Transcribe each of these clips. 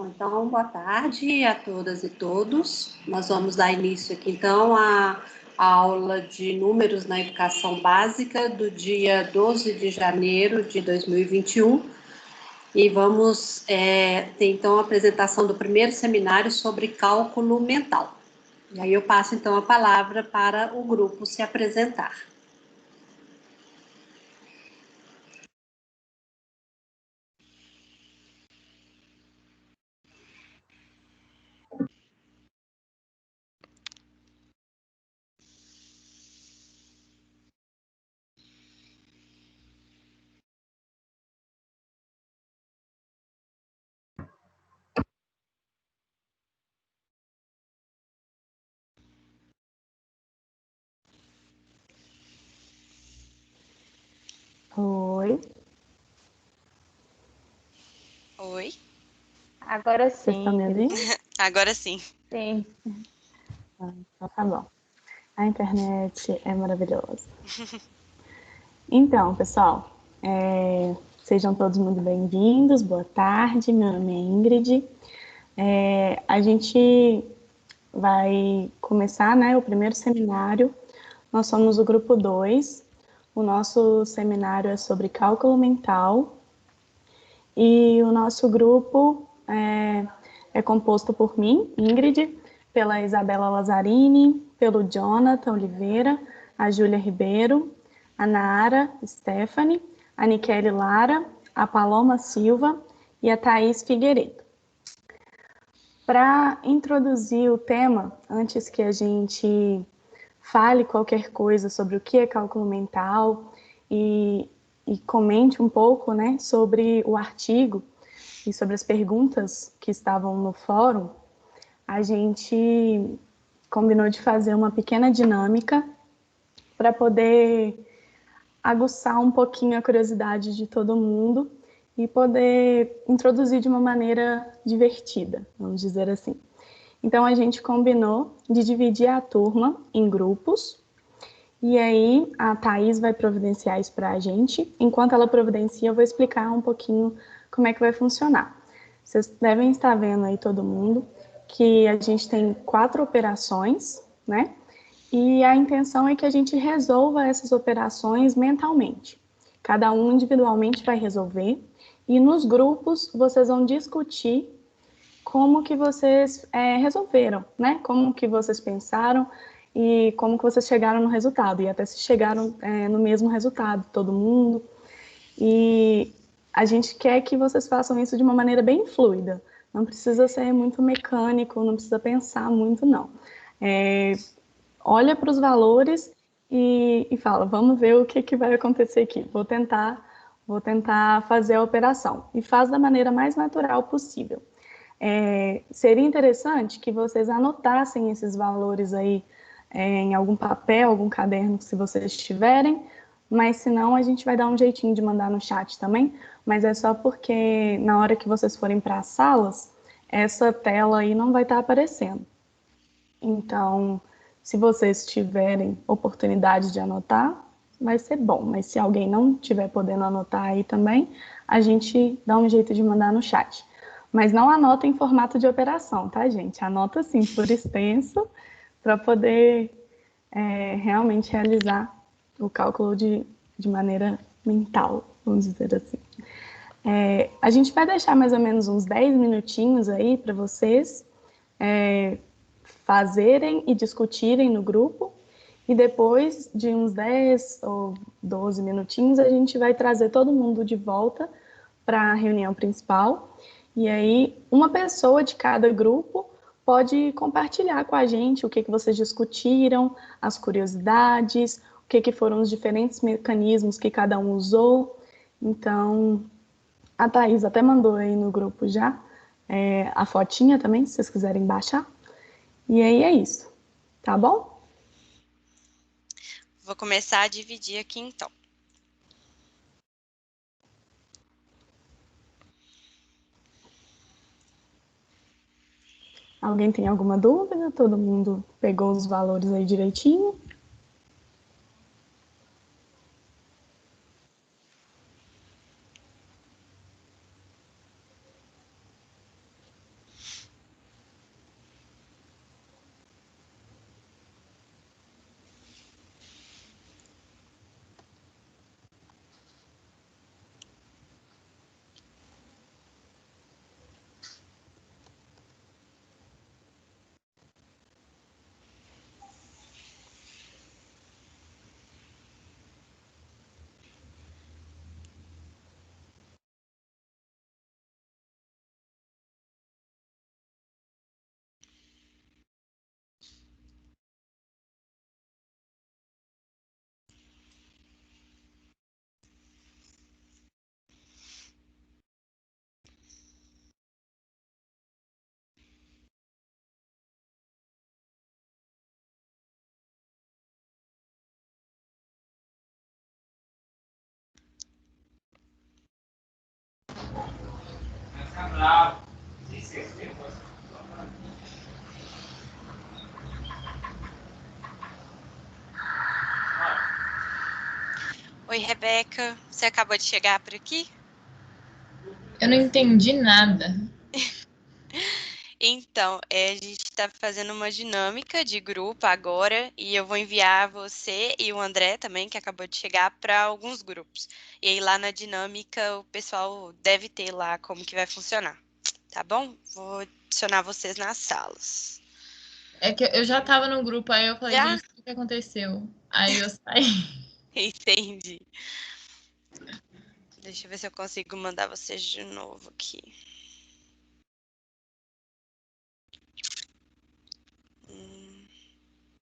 Então, boa tarde a todas e todos. Nós vamos dar início aqui, então, à aula de números na educação básica do dia 12 de janeiro de 2021. E vamos ter, então, a apresentação do primeiro seminário sobre cálculo mental. E aí eu passo, então, a palavra para o grupo se apresentar. Oi. Oi. Agora sim. Vocês estão me ouvindo? Agora sim. Sim. Então tá bom. A internet é maravilhosa. Então, pessoal, sejam todos muito bem-vindos. Boa tarde, meu nome é Ingrid. A gente vai começar, o primeiro seminário. Nós somos o grupo 2. O nosso seminário é sobre cálculo mental. E o nosso grupo é composto por mim, Ingrid, pela Isabela Lazzarini, pelo Jonathan Oliveira, a Júlia Ribeiro, a Nara Stephanie, a Nikele Lara, a Paloma Silva e a Thaís Figueiredo. Para introduzir o tema, antes que a gente fale qualquer coisa sobre o que é cálculo mental e comente um pouco, sobre o artigo e sobre as perguntas que estavam no fórum, a gente combinou de fazer uma pequena dinâmica para poder aguçar um pouquinho a curiosidade de todo mundo e poder introduzir de uma maneira divertida, vamos dizer assim. Então, a gente combinou de dividir a turma em grupos. E aí, a Thaís vai providenciar isso para a gente. Enquanto ela providencia, eu vou explicar um pouquinho como é que vai funcionar. Vocês devem estar vendo aí, todo mundo, que a gente tem 4 operações, né? E a intenção é que a gente resolva essas operações mentalmente. Cada um individualmente vai resolver. E nos grupos, vocês vão discutir como que vocês resolveram, né? Como que vocês pensaram e como que vocês chegaram no resultado, e até se chegaram no mesmo resultado, todo mundo. E a gente quer que vocês façam isso de uma maneira bem fluida. Não precisa ser muito mecânico, não precisa pensar muito, não. Olha para os valores e fala, vamos ver o que vai acontecer aqui. Vou tentar fazer a operação. E faz da maneira mais natural possível. Seria interessante que vocês anotassem esses valores aí em algum papel, algum caderno, se vocês tiverem, mas se não, a gente vai dar um jeitinho de mandar no chat também, mas é só porque na hora que vocês forem para as salas, essa tela aí não vai estar aparecendo. Então, se vocês tiverem oportunidade de anotar, vai ser bom, mas se alguém não estiver podendo anotar aí também, a gente dá um jeito de mandar no chat. Mas não anota em formato de operação, tá, gente? Anota, assim, por extenso, para poder realmente realizar o cálculo de maneira mental, vamos dizer assim. A gente vai deixar mais ou menos uns 10 minutinhos aí para vocês fazerem e discutirem no grupo, e depois de uns 10 ou 12 minutinhos, a gente vai trazer todo mundo de volta para a reunião principal. E aí, uma pessoa de cada grupo pode compartilhar com a gente o que vocês discutiram, as curiosidades, o que foram os diferentes mecanismos que cada um usou. Então, a Thaís até mandou aí no grupo já a fotinha também, se vocês quiserem baixar. E aí é isso, tá bom? Vou começar a dividir aqui, então. Alguém tem alguma dúvida? Todo mundo pegou os valores aí direitinho? Oi, Rebeca. Você acabou de chegar por aqui? Eu não entendi nada. Então, a gente está fazendo uma dinâmica de grupo agora e eu vou enviar você e o André também, que acabou de chegar, para alguns grupos. E aí lá na dinâmica o pessoal deve ter lá como que vai funcionar, tá bom? Vou adicionar vocês nas salas. É que eu já tava no grupo, aí eu falei, Já? gente, o que aconteceu? Aí eu saí. Entendi. Deixa eu ver se eu consigo mandar vocês de novo aqui.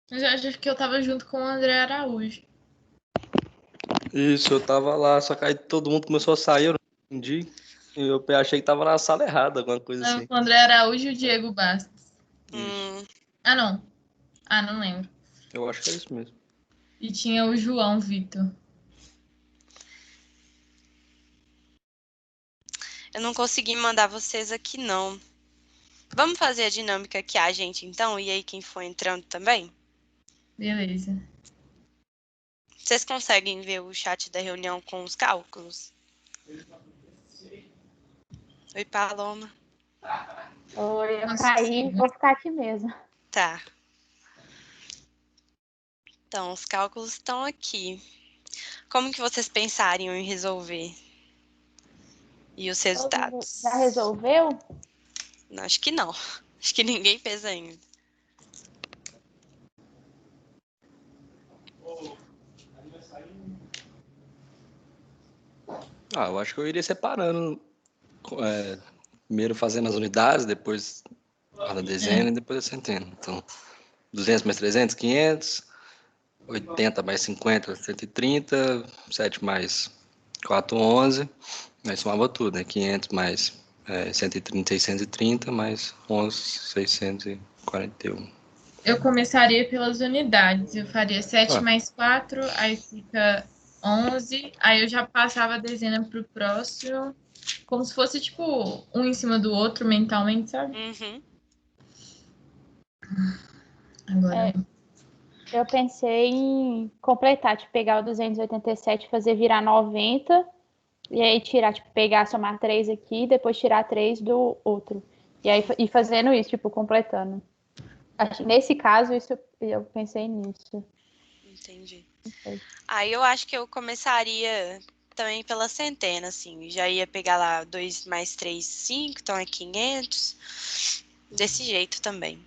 Mas eu acho que eu tava junto com o André Araújo. Isso, eu tava lá, só que aí todo mundo começou a sair, eu não entendi. E eu achei que tava na sala errada, alguma coisa Tava assim. com o André Araújo e o Diego Bastos. Isso. Ah, não. Ah, não lembro. Eu acho que é isso mesmo. E tinha o João Vitor. Eu não consegui mandar vocês aqui, não. Vamos fazer a dinâmica aqui a gente, então? E aí quem for entrando também? Beleza. Vocês conseguem ver o chat da reunião com os cálculos? Oi, Paloma. Oi, eu caí, vou ficar aqui mesmo. Tá. Então, os cálculos estão aqui. Como que vocês pensariam em resolver? E os Todo mundo resultados? já resolveu? Não, acho que não. Acho que ninguém fez ainda. Eu acho que eu iria separando. Primeiro fazendo as unidades, depois a dezena e depois a centena. Então, 200 mais 300, 500. 80 mais 50, 130. 7 mais 4, 11. Aí somava tudo, né? 500 mais 130, 630, mais 11, 641. Eu começaria pelas unidades. Eu faria 7 mais 4, aí fica 11. Aí eu já passava a dezena pro próximo. Como se fosse, tipo, um em cima do outro mentalmente, sabe? Uhum. Agora. Eu pensei em completar, tipo, pegar o 287 fazer virar 90, e aí tirar, tipo, pegar, somar 3 aqui, depois tirar 3 do outro. E aí ir fazendo isso, tipo, completando. Nesse caso, eu pensei nisso. Entendi. Okay. Aí eu acho que eu começaria também pela centena, assim. Já ia pegar lá 2 mais 3, 5, então é 500. Desse jeito também.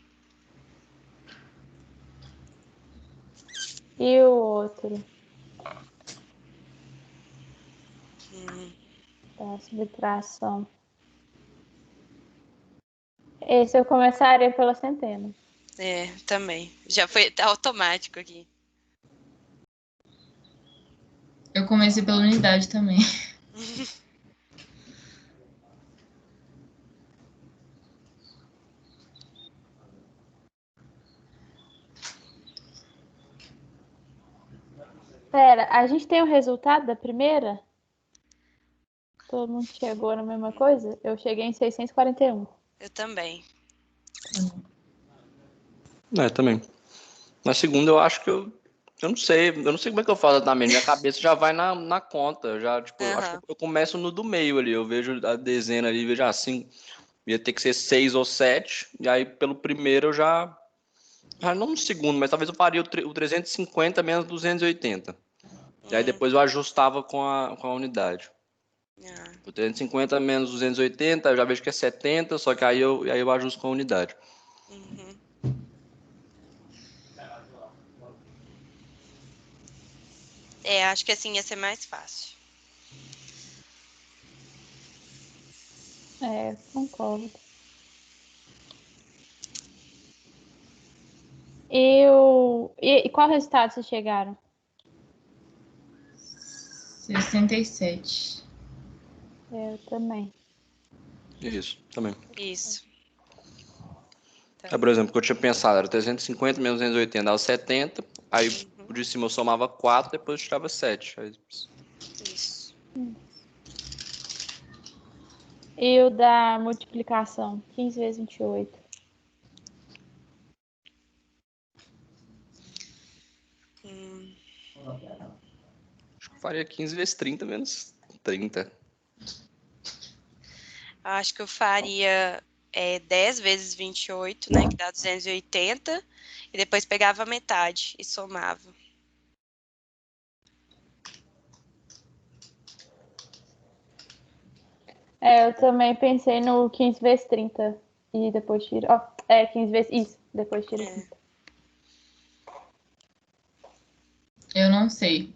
E o outro? Da subtração. Esse eu começaria pela centena. É, também. Já foi automático aqui. Eu comecei pela unidade também. Pera, a gente tem o resultado da primeira? Todo mundo chegou na mesma coisa? Eu cheguei em 641. Eu também. Também. Na segunda eu acho que eu não sei como é que eu faço exatamente. Minha cabeça já vai na conta. Eu já, tipo, eu acho que eu começo no do meio ali. Eu vejo a dezena ali, vejo assim, ia ter que ser 6 ou 7. E aí pelo primeiro eu já não no segundo, mas talvez eu faria o 350 menos 280. E aí depois eu ajustava com a unidade. O 350 menos 280, eu já vejo que é 70, só que aí eu ajusto com a unidade. Uhum. Acho que assim ia ser mais fácil. Concordo. E qual resultado vocês chegaram? 67. Eu também. Isso, também. Isso. Por exemplo, o que eu tinha pensado era 350 menos 280 dava 70. Aí o de cima eu somava 4, depois eu tirava 7. Aí... Isso. E o da multiplicação, 15 vezes 28. Acho que eu faria 15 vezes 30 menos 30. Acho que eu faria 10 vezes 28, né? Que dá 280. E depois pegava a metade e somava. Eu também pensei no 15 vezes 30. E depois tiro. 15 vezes. Isso, depois tiro 30. Eu não sei.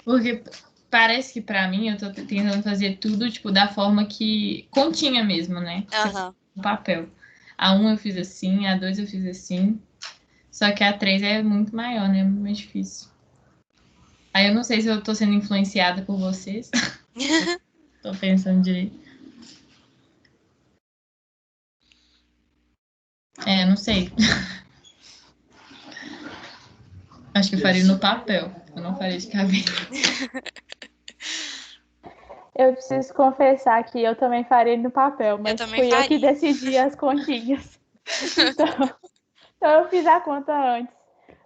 Porque parece que pra mim eu tô tentando fazer tudo, tipo, da forma que continha mesmo, né? No papel. A 1 eu fiz assim, a 2 eu fiz assim. Só que a 3 é muito maior, né? Muito mais difícil. Aí eu não sei se eu tô sendo influenciada por vocês. Tô pensando direito. Não sei. Acho que eu faria no papel. Eu não faria de cabeça. Eu preciso confessar que eu também faria no papel, mas fui eu que decidi as continhas. Então eu fiz a conta antes.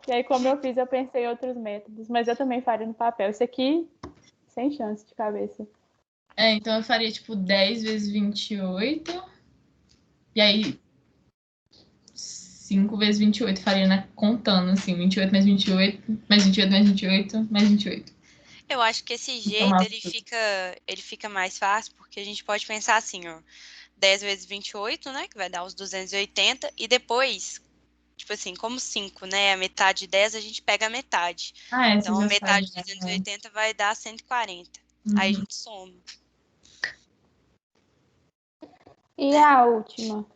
E aí, como eu fiz, eu pensei em outros métodos. Mas eu também faria no papel. Isso aqui, sem chance de cabeça. Então eu faria, tipo, 10 vezes 28. E aí, 5 vezes 28. Faria contando, assim. 28 mais 28, mais 28 mais 28, mais 28. Eu acho que esse jeito, ele fica mais fácil, porque a gente pode pensar assim, ó. 10 vezes 28, né? Que vai dar os 280. E depois, tipo assim, como 5, né? A metade de 10, a gente pega a metade. Então, a metade de 280 vai dar 140. Aí a gente soma. E a última?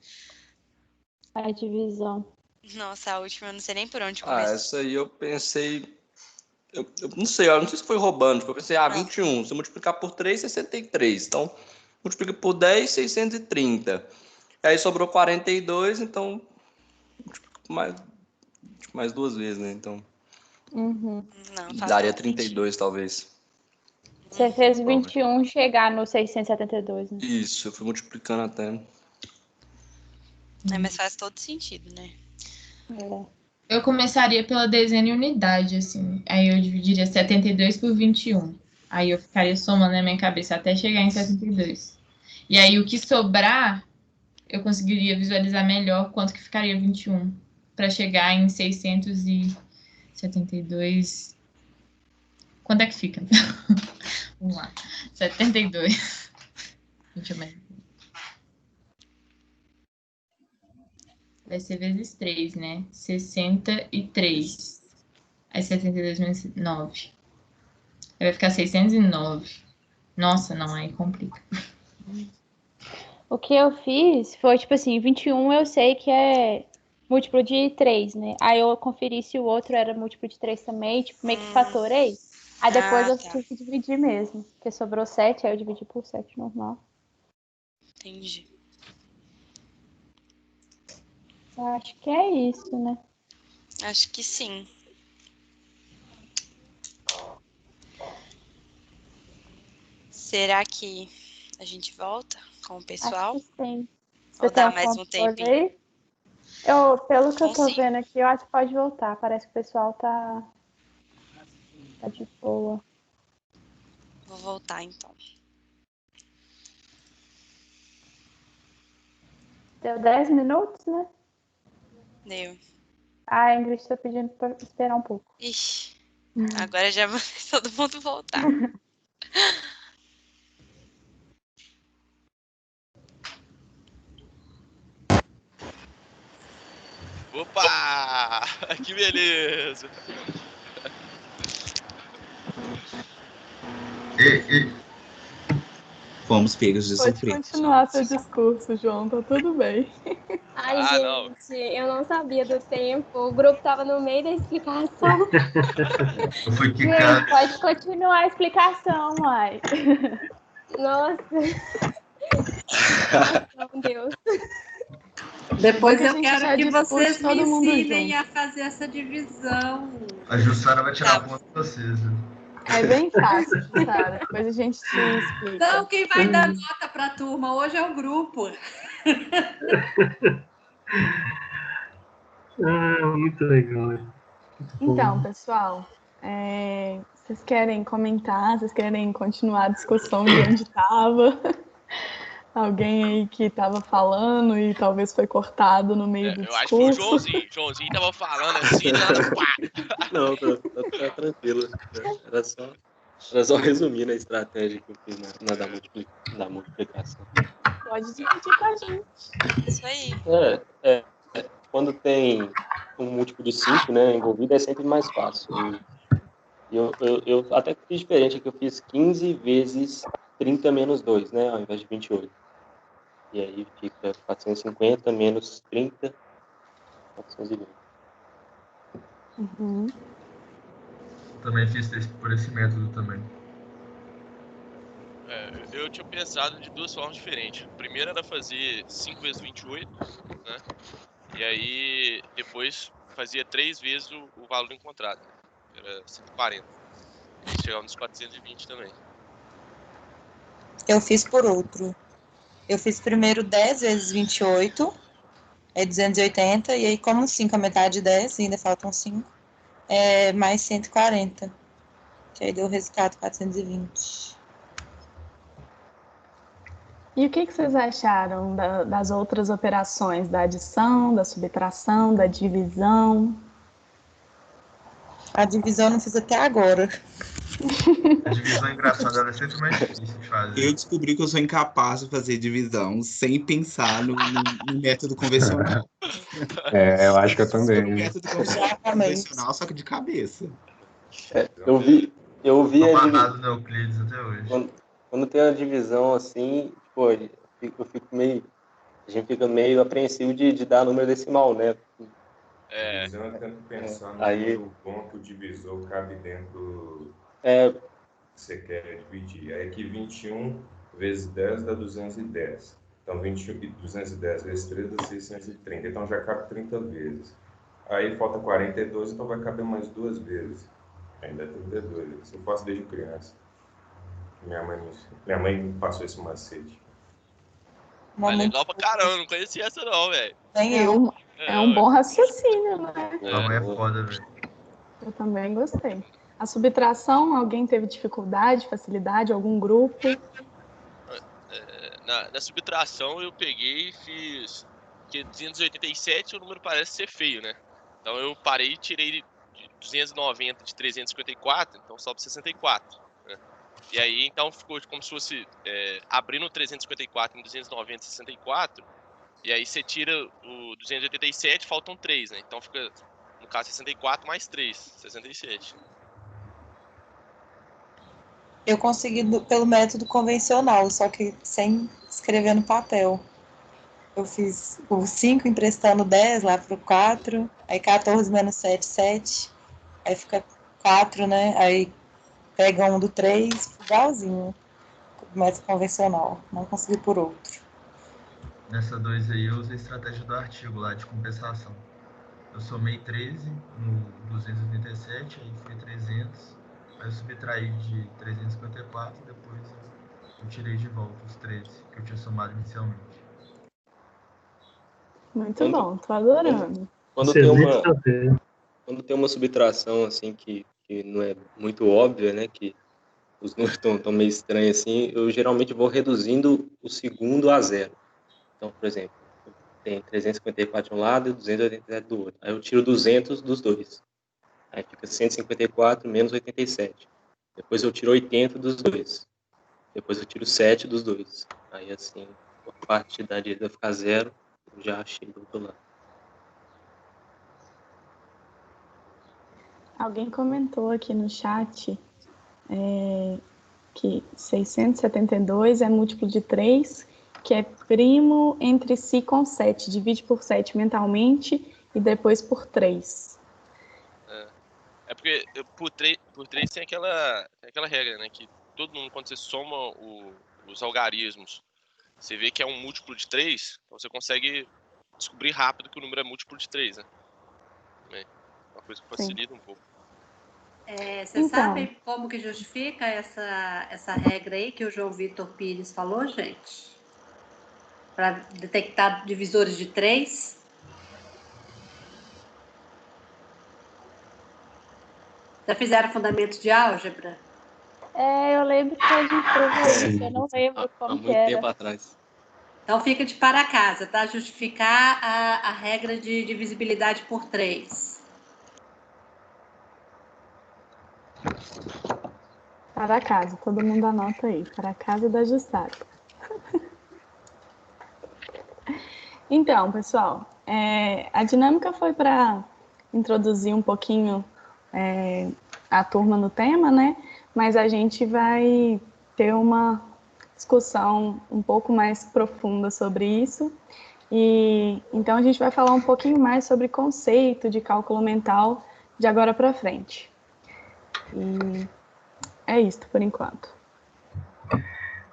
A divisão. Nossa, a última eu não sei nem por onde começar. Essa aí eu pensei... Eu não sei se foi roubando. Eu pensei, 21. Se eu multiplicar por 3, 63. Então, multiplica por 10, 630. Aí sobrou 42, então... Mais 2 vezes, né? Então... Não, daria 32, talvez. Você fez 21 chegar no 672, né? Isso, eu fui multiplicando até. Mas faz todo sentido, né? Eu começaria pela dezena e unidade, assim. Aí eu dividiria 72 por 21. Aí eu ficaria somando na minha cabeça até chegar em 72. E aí o que sobrar, eu conseguiria visualizar melhor quanto que ficaria 21. Para chegar em 672. Quanto é que fica? Vamos lá. 72. Deixa eu ver. Vai ser vezes 3, né? 63. Aí 72 menos 9. Aí vai ficar 609. Nossa, não, aí complica. O que eu fiz foi, tipo assim, 21 eu sei que é múltiplo de 3, né? Aí eu conferi se o outro era múltiplo de 3 também, tipo, meio que fatorei. Aí depois eu tive que dividir mesmo, porque sobrou 7, aí eu dividi por 7 normal. Entendi. Eu acho que é isso, né? Acho que sim. Será que a gente volta com o pessoal? Acho que sim. Ou dá mais um tempinho? Aí? Pelo que eu tô vendo aqui, eu acho que pode voltar. Parece que o pessoal tá de boa. Vou voltar, então. Deu 10 minutos, né? Deu. A Ingrid tá pedindo pra esperar um pouco. Ixi, agora já vai todo mundo voltar. Opa! Que beleza! Fomos pegos de surpresa. Pode continuar seu discurso, João, tá tudo bem. Ai, gente, eu não sabia do tempo. O grupo tava no meio da explicação. Eu fui quicado. Gente, pode continuar a explicação, uai. Nossa. Meu Deus. Depois eu quero que vocês me ensinem a fazer essa divisão. A Jussara vai tirar a ponta de vocês. É bem fácil, Sara. Depois a gente te explica. Não, quem vai dar nota para a turma hoje é o grupo. Muito legal. Muito Então, bom. pessoal, vocês querem comentar? Vocês querem continuar a discussão de onde estava? Alguém aí que estava falando e talvez foi cortado no meio do Eu acho que foi o discurso? Joãozinho tava falando assim, né? Pá! Não, tá tranquilo. Era só resumir a estratégia que eu fiz na multiplicação. Pode dividir com a gente. Isso aí. Quando tem um múltiplo de 5, né, envolvido, é sempre mais fácil. E eu até fiz diferente aqui, eu fiz 15 vezes 30 menos 2, né, ao invés de 28. E aí fica 450 menos 30, 420. Uhum. Também fiz por esse método também. Eu tinha pensado de duas formas diferentes. A primeira era fazer 5 vezes 28, né? E aí depois fazia 3 vezes o valor encontrado, que era 140. E chegava nos 420 também. Eu fiz por outro. Eu fiz primeiro 10 vezes 28, é 280, e aí como 5 é metade de 10, ainda faltam 5, é mais 140, que aí deu o resultado 420. E o que vocês acharam das outras operações, da adição, da subtração, da divisão? A divisão eu não fiz até agora. A divisão engraçada, ela é sempre mais difícil de fazer. Eu descobri que eu sou incapaz de fazer divisão sem pensar no método convencional. Eu acho que eu também. No método convencional, só que de cabeça. Eu vi a divisão. Do Euclides até hoje. Quando tem uma divisão assim, pô, a gente fica meio apreensivo de dar número decimal, né? Divisão eu tento pensar no ponto divisor cabe dentro que você quer dividir. Aí aqui 21 vezes 10 dá 210. Então 210 vezes 3 dá 630. Então já cabe 30 vezes. Aí falta 42, então vai caber mais 2 vezes. Ainda é 32. Isso eu faço desde criança. Minha mãe me passou esse macete. Mas legal pra caramba, não conhecia essa não, velho. É um bom raciocínio, né? Não é foda, velho. Eu também gostei. A subtração, alguém teve dificuldade, facilidade, algum grupo? Na subtração eu peguei e fiz... Porque 287 o número parece ser feio, né? Então eu parei e tirei de 290 de 354, então sobe 64. Né? E aí então ficou como se fosse abrindo 354 em 290 64, e aí você tira o 287, faltam 3, né? Então fica, no caso, 64 mais 3, 67. Eu consegui pelo método convencional, só que sem escrever no papel. Eu fiz o 5 emprestando 10 lá pro 4, aí 14 menos 7, 7, aí fica 4, né? Aí pega um do 3, igualzinho, método convencional, não consegui por outro. Nessa 2 aí eu usei a estratégia do artigo lá de compensação. Eu somei 13 no 287, aí foi 300, aí eu subtraí de 354 e depois eu tirei de volta os 13 que eu tinha somado inicialmente. Muito bom, tô adorando. Quando tem uma subtração assim que não é muito óbvia, né, que os números estão meio estranhos assim, eu geralmente vou reduzindo o segundo a 0. Então, por exemplo, tem 354 de um lado e 287 do outro. Aí eu tiro 200 dos dois. Aí fica 154 menos 87. Depois eu tiro 80 dos dois. Depois eu tiro 7 dos dois. Aí assim, a parte da direita vai ficar 0, eu já achei do outro lado. Alguém comentou aqui no chat que 672 é múltiplo de 3, que é primo entre si com 7. Divide por 7 mentalmente e depois por 3. É porque por 3 tem aquela regra, né? Que todo mundo, quando você soma os algarismos, você vê que é um múltiplo de 3, então você consegue descobrir rápido que o número é múltiplo de 3, né? É uma coisa que facilita um pouco. Você sabe como que justifica essa regra aí que o João Vitor Pires falou, gente? Para detectar divisores de 3? Já fizeram fundamentos de álgebra? Eu lembro que a gente provou isso, eu não lembro como que era. Há muito tempo atrás. Então fica de para casa, tá? Justificar a regra de divisibilidade por 3. Para casa, todo mundo anota aí. Para casa da Jussara. Então, pessoal, a dinâmica foi para introduzir um pouquinho a turma no tema, né? Mas a gente vai ter uma discussão um pouco mais profunda sobre isso. E então a gente vai falar um pouquinho mais sobre conceito de cálculo mental de agora para frente. E é isso por enquanto.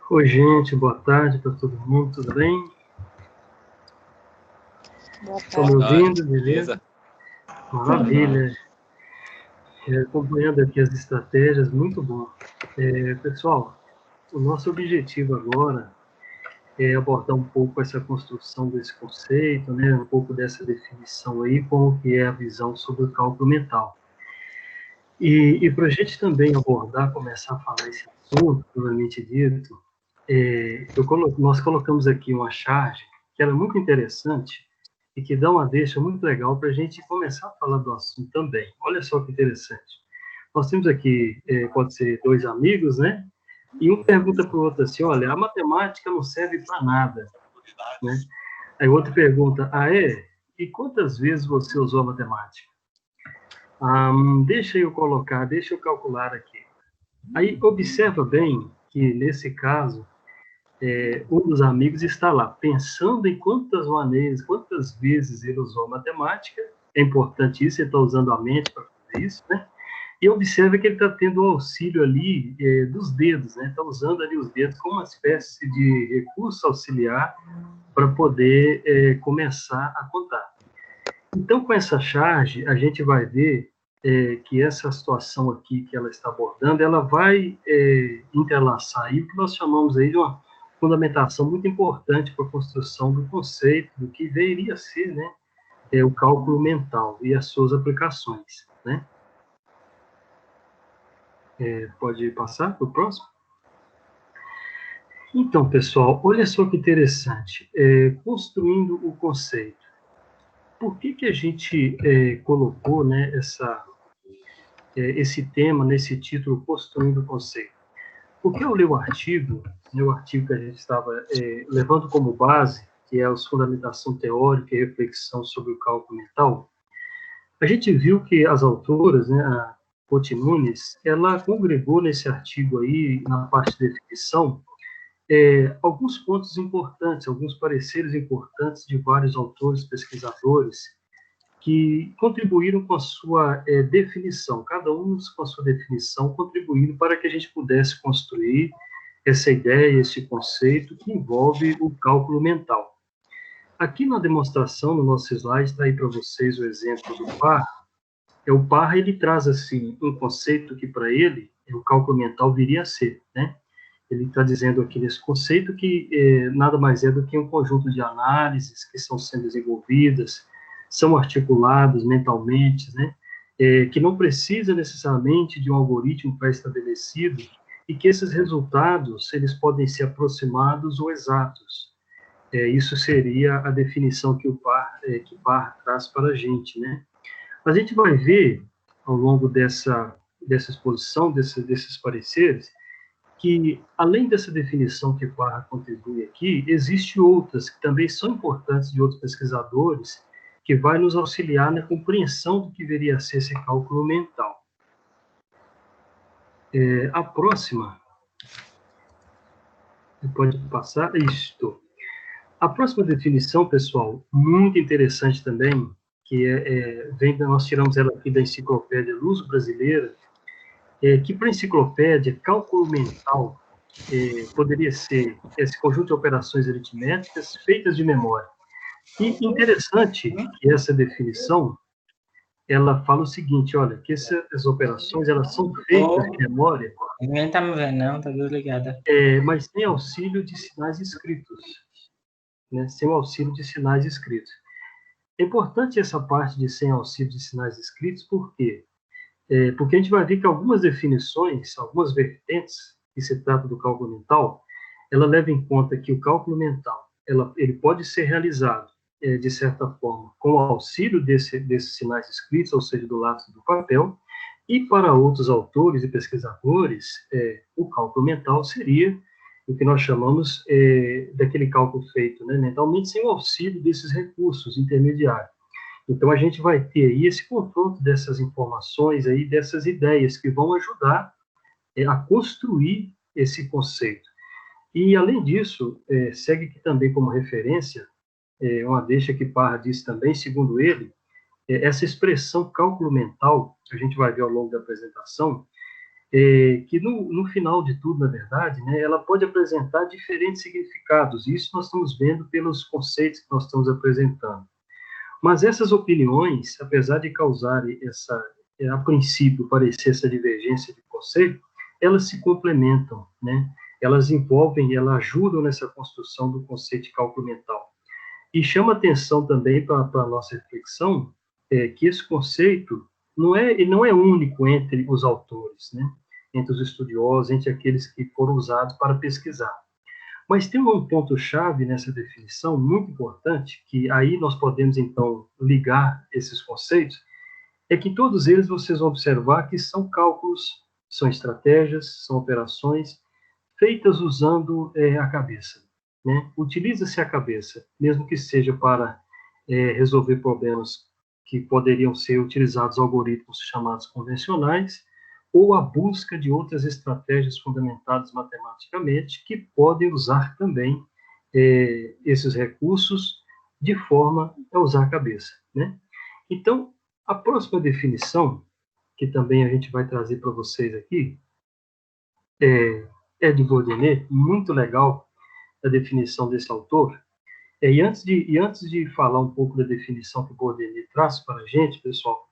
Oi, gente, boa tarde para todo mundo, tudo bem? Estão me ouvindo, beleza? Maravilha. Acompanhando aqui as estratégias, muito bom. Pessoal, o nosso objetivo agora é abordar um pouco essa construção desse conceito, né, um pouco dessa definição aí, como que é a visão sobre o cálculo mental. E para a gente também abordar, começar a falar esse assunto, provavelmente dito, nós colocamos aqui uma charge que era muito interessante e que dá uma deixa muito legal para a gente começar a falar do assunto também. Olha só que interessante. Nós temos aqui, pode ser 2 amigos, né? E um pergunta para o outro assim, olha, a matemática não serve para nada, né? Aí o outro pergunta, e quantas vezes você usou a matemática? Deixa eu calcular aqui. Aí observa bem que, nesse caso, um dos amigos está lá, pensando em quantas vezes ele usou a matemática. É importante isso, ele está usando a mente para fazer isso, né? E observa que ele está tendo um auxílio ali dos dedos, né? Está usando ali os dedos como uma espécie de recurso auxiliar para poder começar a contar. Então, com essa charge, a gente vai ver que essa situação aqui que ela está abordando, ela vai entrelaçar aí o que nós chamamos aí de uma fundamentação muito importante para a construção do conceito do que deveria ser, né, o cálculo mental e as suas aplicações, né? Pode passar para o próximo? Então, pessoal, olha só que interessante. Construindo o conceito. Por que a gente colocou, né, esse tema nesse título, Construindo o Conceito? Porque eu li o artigo que a gente estava levando como base, que é a fundamentação teórica e reflexão sobre o cálculo mental, a gente viu que as autoras, né, a Couto Nunes, ela congregou nesse artigo aí, na parte de definição, alguns pontos importantes, alguns pareceres importantes de vários autores, pesquisadores, que contribuíram com a sua definição, cada um com a sua definição, contribuindo para que a gente pudesse construir essa ideia, esse conceito que envolve o cálculo mental. Aqui na demonstração, no nosso slide, está aí para vocês o exemplo do Parr. O Parr, ele traz, assim, um conceito que, para ele, o cálculo mental viria a ser, né? Ele está dizendo aqui nesse conceito que nada mais é do que um conjunto de análises que estão sendo desenvolvidas, são articulados mentalmente, né? Que não precisa necessariamente de um algoritmo pré-estabelecido e que esses resultados, eles podem ser aproximados ou exatos. Isso seria a definição que que Parr traz para a gente, né? A gente vai ver, ao longo dessa exposição, desses pareceres, que, além dessa definição que Parr contribui aqui, existem outras que também são importantes de outros pesquisadores, que vai nos auxiliar na compreensão do que deveria ser esse cálculo mental. A próxima, pode passar, isto. A próxima definição, pessoal, muito interessante também, que nós tiramos ela aqui da Enciclopédia Luso Brasileira, que para a enciclopédia, cálculo mental poderia ser esse conjunto de operações aritméticas feitas de memória. E interessante que essa definição, ela fala o seguinte, olha, que essas operações, elas são feitas de memória. Ninguém tá me vendo, não, tá desligada. Mas sem auxílio de sinais escritos, né? Sem o auxílio de sinais escritos. É importante essa parte de sem auxílio de sinais escritos, por quê? Porque a gente vai ver que algumas definições, algumas vertentes que se trata do cálculo mental, ela leva em conta que o cálculo mental, ele pode ser realizado, de certa forma, com o auxílio desses sinais escritos, ou seja, do lápis e do papel, e para outros autores e pesquisadores, o cálculo mental seria o que nós chamamos daquele cálculo feito, né, mentalmente, sem o auxílio desses recursos intermediários. Então, a gente vai ter aí esse confronto dessas informações, aí, dessas ideias que vão ajudar a construir esse conceito. E, além disso, segue aqui também como referência, uma deixa que Parra diz também, segundo ele, essa expressão cálculo mental, que a gente vai ver ao longo da apresentação, que no final de tudo, na verdade, né, ela pode apresentar diferentes significados, e isso nós estamos vendo pelos conceitos que nós estamos apresentando. Mas essas opiniões, apesar de causarem a princípio, parecer essa divergência de conceito, elas se complementam, né? Elas envolvem, elas ajudam nessa construção do conceito de cálculo mental. E chama atenção também para a nossa reflexão que esse conceito não é único entre os autores, né? Entre os estudiosos, entre aqueles que foram usados para pesquisar. Mas tem um ponto-chave nessa definição muito importante, que aí nós podemos, então, ligar esses conceitos, é que todos eles vocês vão observar que são cálculos, são estratégias, são operações feitas usando a cabeça, né? Utiliza-se a cabeça, mesmo que seja para resolver problemas que poderiam ser utilizados algoritmos chamados convencionais, ou a busca de outras estratégias fundamentadas matematicamente que podem usar também esses recursos de forma a usar a cabeça, né? Então, a próxima definição, que também a gente vai trazer para vocês aqui, é de Bourdieu, muito legal a definição desse autor. E antes de falar um pouco da definição que Bourdieu traz para a gente, pessoal,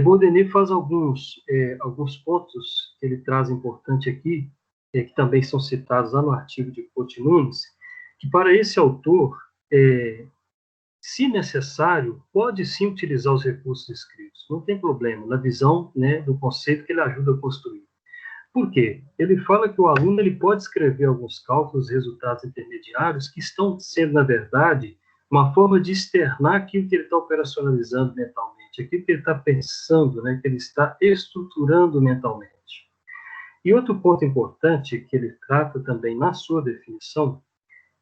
Bourdieu faz alguns pontos que ele traz importante aqui, que também são citados lá no artigo de Couto Nunes, que para esse autor, se necessário, pode sim utilizar os recursos escritos, não tem problema, na visão, né, do conceito que ele ajuda a construir. Por quê? Ele fala que o aluno ele pode escrever alguns cálculos, resultados intermediários, que estão sendo, na verdade, uma forma de externar aquilo que ele está operacionalizando mentalmente, aquilo que ele está pensando, né, que ele está estruturando mentalmente. E outro ponto importante que ele trata também na sua definição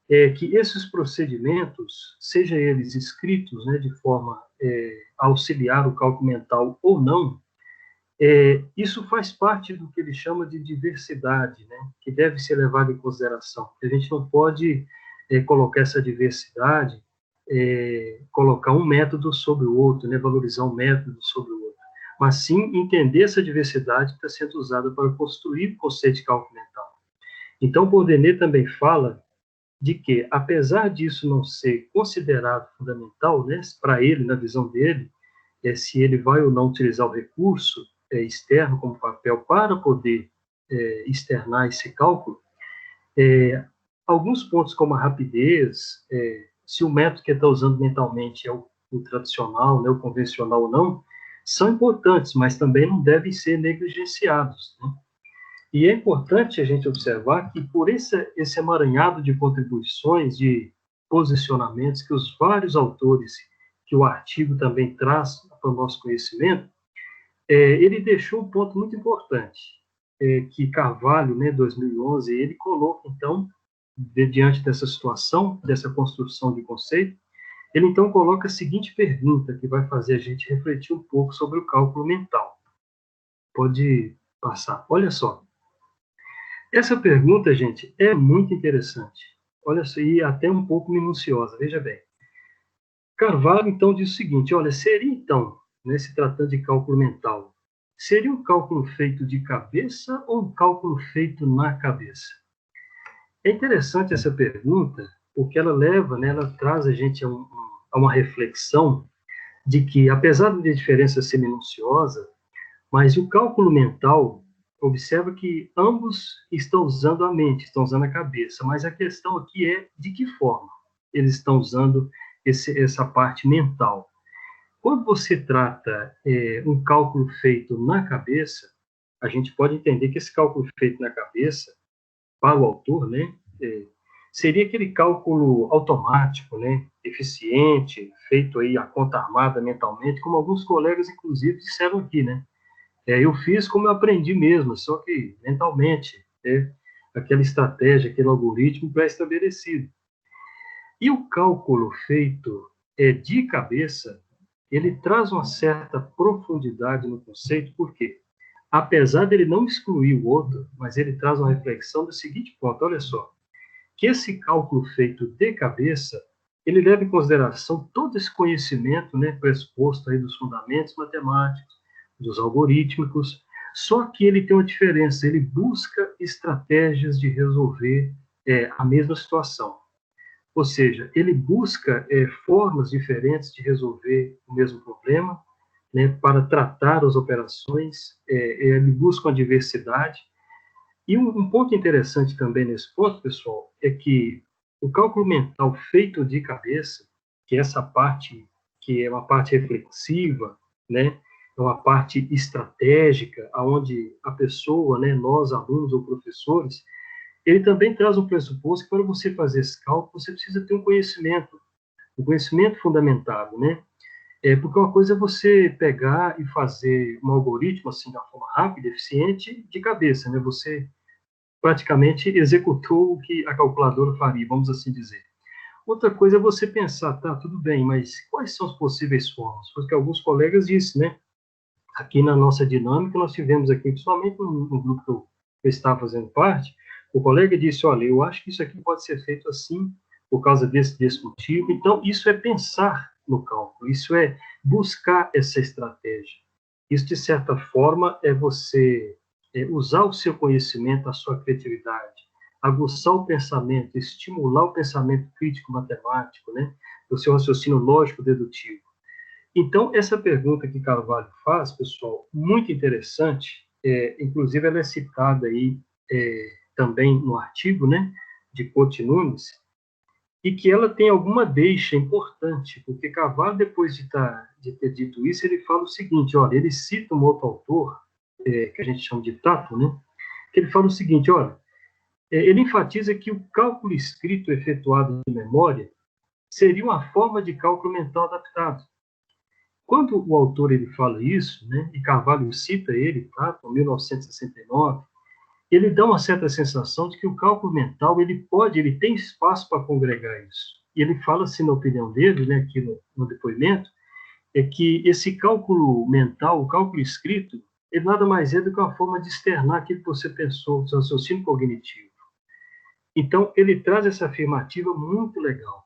é que esses procedimentos, seja eles escritos, né, de forma a auxiliar o cálculo mental ou não, isso faz parte do que ele chama de diversidade, né, que deve ser levado em consideração. A gente não pode colocar essa diversidade, colocar um método sobre o outro, né, valorizar um método sobre o outro, mas sim entender essa diversidade que está sendo usada para construir o conceito de cálculo mental. Então, Bourdieu também fala de que, apesar disso não ser considerado fundamental, né, para ele, na visão dele, se ele vai ou não utilizar o recurso externo como papel para poder externar esse cálculo, alguns pontos como a rapidez, se o método que ele está usando mentalmente é o tradicional, né, o convencional ou não, são importantes, mas também não devem ser negligenciados, né? E é importante a gente observar que por esse emaranhado de contribuições, de posicionamentos que os vários autores, que o artigo também traz para o nosso conhecimento, ele deixou um ponto muito importante, que Carvalho, né, 2011, ele coloca, então, diante dessa situação, dessa construção de conceito, ele, então, coloca a seguinte pergunta, que vai fazer a gente refletir um pouco sobre o cálculo mental. Pode passar. Olha só. Essa pergunta, gente, é muito interessante. Olha só, e até um pouco minuciosa, veja bem. Carvalho, então, diz o seguinte, olha, seria, então, né, se tratando de cálculo mental, seria um cálculo feito de cabeça ou um cálculo feito na cabeça? É interessante essa pergunta, porque ela leva, né, ela traz a gente a uma reflexão de que, apesar da diferença ser minuciosa, mas o cálculo mental, observa que ambos estão usando a mente, estão usando a cabeça, mas a questão aqui é de que forma eles estão usando essa parte mental. Quando você trata um cálculo feito na cabeça, a gente pode entender que esse cálculo feito na cabeça, para o autor, né, seria aquele cálculo automático, né, eficiente, feito aí a conta armada mentalmente, como alguns colegas, inclusive, disseram aqui, né? Eu fiz como eu aprendi mesmo, só que mentalmente, aquela estratégia, aquele algoritmo pré-estabelecido. E o cálculo feito de cabeça, ele traz uma certa profundidade no conceito, por quê? Apesar dele não excluir o outro, mas ele traz uma reflexão do seguinte ponto, olha só, que esse cálculo feito de cabeça, ele leva em consideração todo esse conhecimento, né, pressuposto aí dos fundamentos matemáticos, dos algorítmicos, só que ele tem uma diferença, ele busca estratégias de resolver a mesma situação. Ou seja, ele busca formas diferentes de resolver o mesmo problema, né, para tratar as operações, ele busca uma diversidade. E um ponto interessante também nesse ponto, pessoal, é que o cálculo mental feito de cabeça, que é essa parte, que é uma parte reflexiva, né, é uma parte estratégica, onde a pessoa, né, nós, alunos ou professores, ele também traz um pressuposto que para você fazer esse cálculo, você precisa ter um conhecimento fundamentado, né? Porque uma coisa é você pegar e fazer um algoritmo, assim, de uma forma rápida, eficiente, de cabeça, né? Você praticamente executou o que a calculadora faria, vamos assim dizer. Outra coisa é você pensar, tá, tudo bem, mas quais são as possíveis formas? Porque alguns colegas disseram, né? Aqui na nossa dinâmica, nós tivemos aqui, principalmente no grupo que eu estava fazendo parte, o colega disse, olha, eu acho que isso aqui pode ser feito assim, por causa desse motivo. Então, isso é pensar no cálculo, isso é buscar essa estratégia. Isso, de certa forma, é você usar o seu conhecimento, a sua criatividade, aguçar o pensamento, estimular o pensamento crítico matemático, né? O seu raciocínio lógico dedutivo. Então, essa pergunta que Carvalho faz, pessoal, muito interessante, inclusive ela é citada aí também no artigo, né, de Couto Nunes, e que ela tem alguma deixa importante, porque Carvalho, depois de ter dito isso, ele fala o seguinte, olha, ele cita um outro autor, que a gente chama de Tato, né, que ele fala o seguinte, olha, ele enfatiza que o cálculo escrito efetuado de memória seria uma forma de cálculo mental adaptado. Quando o autor ele fala isso, né, e Carvalho cita ele, tá, em 1969, ele dá uma certa sensação de que o cálculo mental ele tem espaço para congregar isso. E ele fala assim, na opinião dele, né, aqui no depoimento, é que esse cálculo mental, o cálculo escrito, ele nada mais é do que uma forma de externar aquilo que você pensou, o seu raciocínio cognitivo. Então, ele traz essa afirmativa muito legal.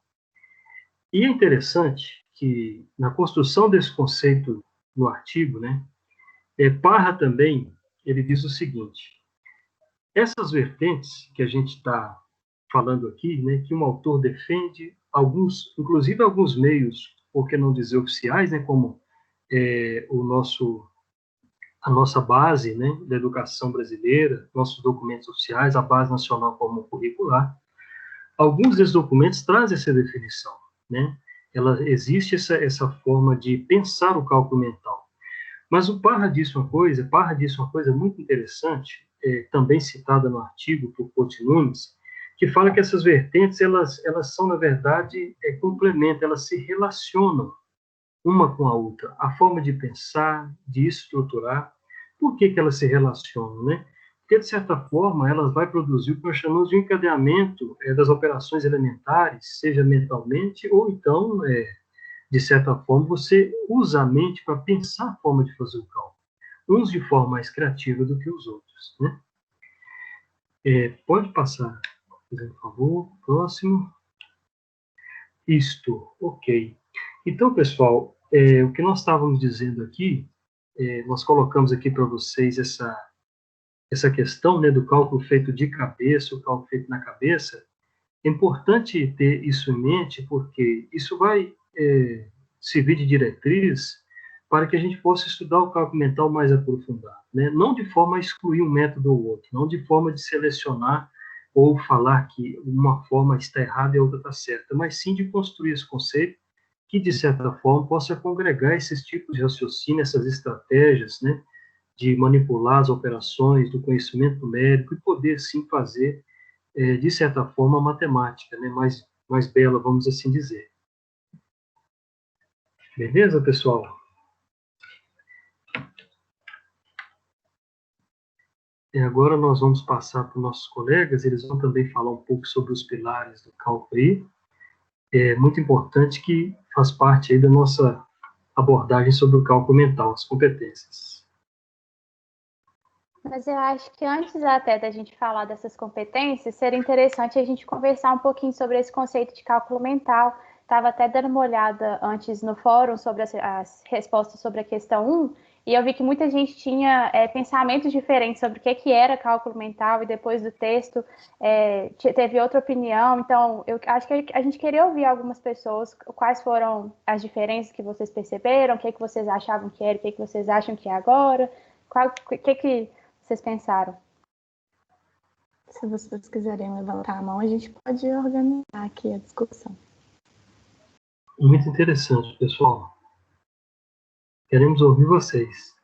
E é interessante que, na construção desse conceito no artigo, né, Parra também, ele diz o seguinte, essas vertentes que a gente está falando aqui, né, que um autor defende, inclusive alguns meios, por que não dizer oficiais, né, como a nossa base, né, da educação brasileira, nossos documentos oficiais, a Base Nacional Comum Curricular, alguns desses documentos trazem essa definição, né? Existe essa forma de pensar o cálculo mental. Mas o Parra disse uma coisa muito interessante, também citada no artigo por Couto Nunes, que fala que essas vertentes, elas são, na verdade, complementam, elas se relacionam uma com a outra. A forma de pensar, de estruturar, por que elas se relacionam, né? Porque, de certa forma, elas vão produzir o que nós chamamos de um encadeamento das operações elementares, seja mentalmente, ou então, de certa forma, você usa a mente para pensar a forma de fazer o cálculo. Uns de forma mais criativa do que os outros, né? Pode passar, por favor, próximo. Isto, ok. Então, pessoal, o que nós estávamos dizendo aqui, nós colocamos aqui para vocês essa questão, né, do cálculo feito de cabeça, o cálculo feito na cabeça. É importante ter isso em mente, porque isso vai servir de diretriz para que a gente possa estudar o cálculo mental mais aprofundado, né? Não de forma a excluir um método ou outro, não de forma de selecionar ou falar que uma forma está errada e a outra está certa, mas sim de construir esse conceito que, de certa forma, possa congregar esses tipos de raciocínio, essas estratégias, né, de manipular as operações do conhecimento numérico e poder, sim, fazer, de certa forma, a matemática, né, mais bela, vamos assim dizer. Beleza, pessoal? E agora nós vamos passar para os nossos colegas, eles vão também falar um pouco sobre os pilares do cálculo aí. É muito importante que faz parte aí da nossa abordagem sobre o cálculo mental, as competências. Mas eu acho que antes até da gente falar dessas competências, seria interessante a gente conversar um pouquinho sobre esse conceito de cálculo mental. Estava até dando uma olhada antes no fórum sobre as respostas sobre a questão 1, e eu vi que muita gente tinha pensamentos diferentes sobre o que era cálculo mental, e depois do texto teve outra opinião. Então, eu acho que a gente queria ouvir algumas pessoas, quais foram as diferenças que vocês perceberam, o que vocês achavam que era, o que vocês acham que é agora, o que vocês pensaram? Se vocês quiserem levantar a mão, a gente pode organizar aqui a discussão. Muito interessante, pessoal. Queremos ouvir vocês.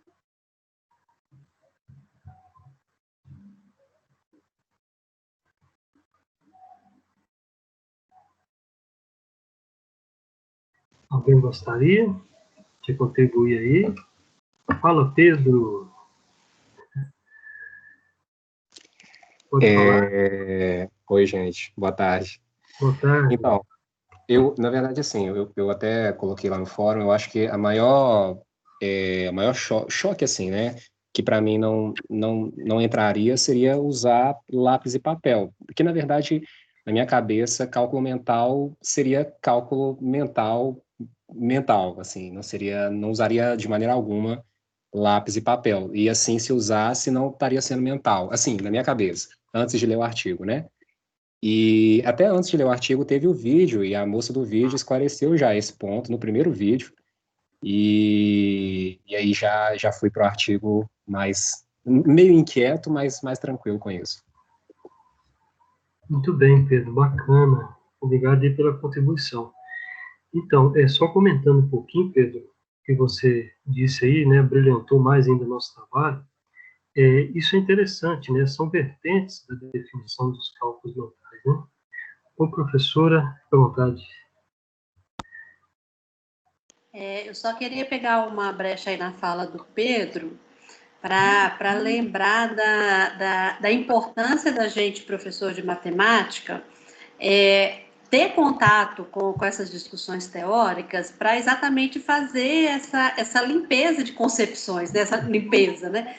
Alguém gostaria de contribuir aí? Fala, Pedro. Pode falar. Oi, gente. Boa tarde. Boa tarde. Então, na verdade, assim, eu até coloquei lá no fórum, eu acho que a maior choque, assim, né, que para mim não entraria seria usar lápis e papel, porque, na verdade, na minha cabeça, cálculo mental seria cálculo mental, assim, não usaria de maneira alguma lápis e papel, e assim, se usasse, não estaria sendo mental, assim, na minha cabeça, antes de ler o artigo, né? E até antes de ler o artigo teve o vídeo, e a moça do vídeo esclareceu já esse ponto no primeiro vídeo, e aí já fui para o artigo meio inquieto, mas mais tranquilo com isso. Muito bem, Pedro, bacana. Obrigado aí pela contribuição. Então, só comentando um pouquinho, Pedro, que você disse aí, né, brilhantou mais ainda o nosso trabalho. Isso é interessante, né? São vertentes da definição dos cálculos mentais, né? Ô, professora, fique à vontade. Eu só queria pegar uma brecha aí na fala do Pedro para lembrar da importância da gente, professor de matemática, ter contato com essas discussões teóricas para exatamente fazer essa limpeza de concepções, né? Essa limpeza, né?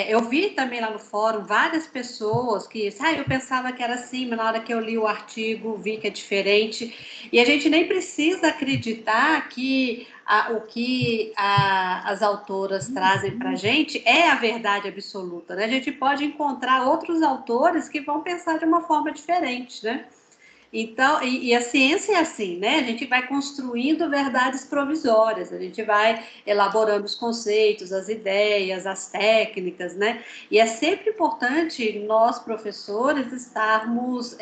Eu vi também lá no fórum várias pessoas que eu pensava que era assim, mas na hora que eu li o artigo vi que é diferente, e a gente nem precisa acreditar que o que as autoras trazem para a gente é a verdade absoluta, né? A gente pode encontrar outros autores que vão pensar de uma forma diferente, né? Então, e a ciência é assim, né? A gente vai construindo verdades provisórias, a gente vai elaborando os conceitos, as ideias, as técnicas, né? E é sempre importante nós, professores, estarmos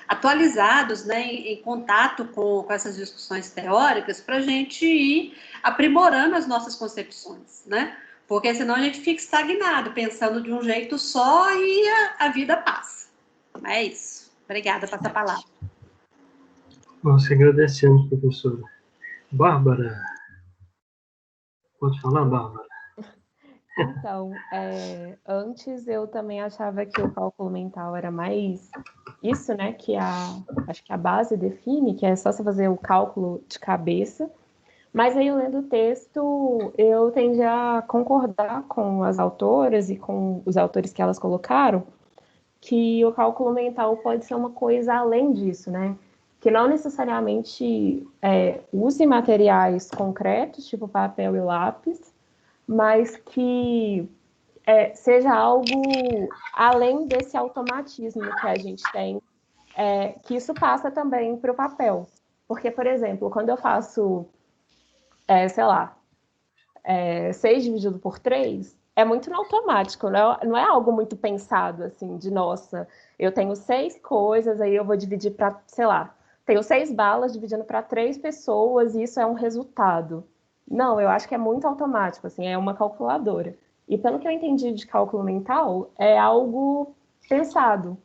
atualizados, né? Em contato com essas discussões teóricas, para a gente ir aprimorando as nossas concepções, né? Porque senão a gente fica estagnado, pensando de um jeito só e a vida passa. É isso. Obrigada por essa palavra. Nós agradecemos, professora. Bárbara. Pode falar, Bárbara? Então, antes eu também achava que o cálculo mental era mais isso, né, acho que a base define, que é só você fazer o cálculo de cabeça, mas aí lendo o texto, eu tendi a concordar com as autoras e com os autores que elas colocaram, que o cálculo mental pode ser uma coisa além disso, né? Que não necessariamente use materiais concretos, tipo papel e lápis, mas que seja algo além desse automatismo que a gente tem, que isso passa também para o papel. Porque, por exemplo, quando eu faço sei lá, 6 dividido por 3, é muito no automático, não é algo muito pensado, assim, de nossa, eu tenho 6 coisas, aí eu vou dividir para, sei lá, tenho 6 balas dividindo para 3 pessoas e isso é um resultado. Não, eu acho que é muito automático, assim, é uma calculadora. E pelo que eu entendi de cálculo mental, é algo pensado.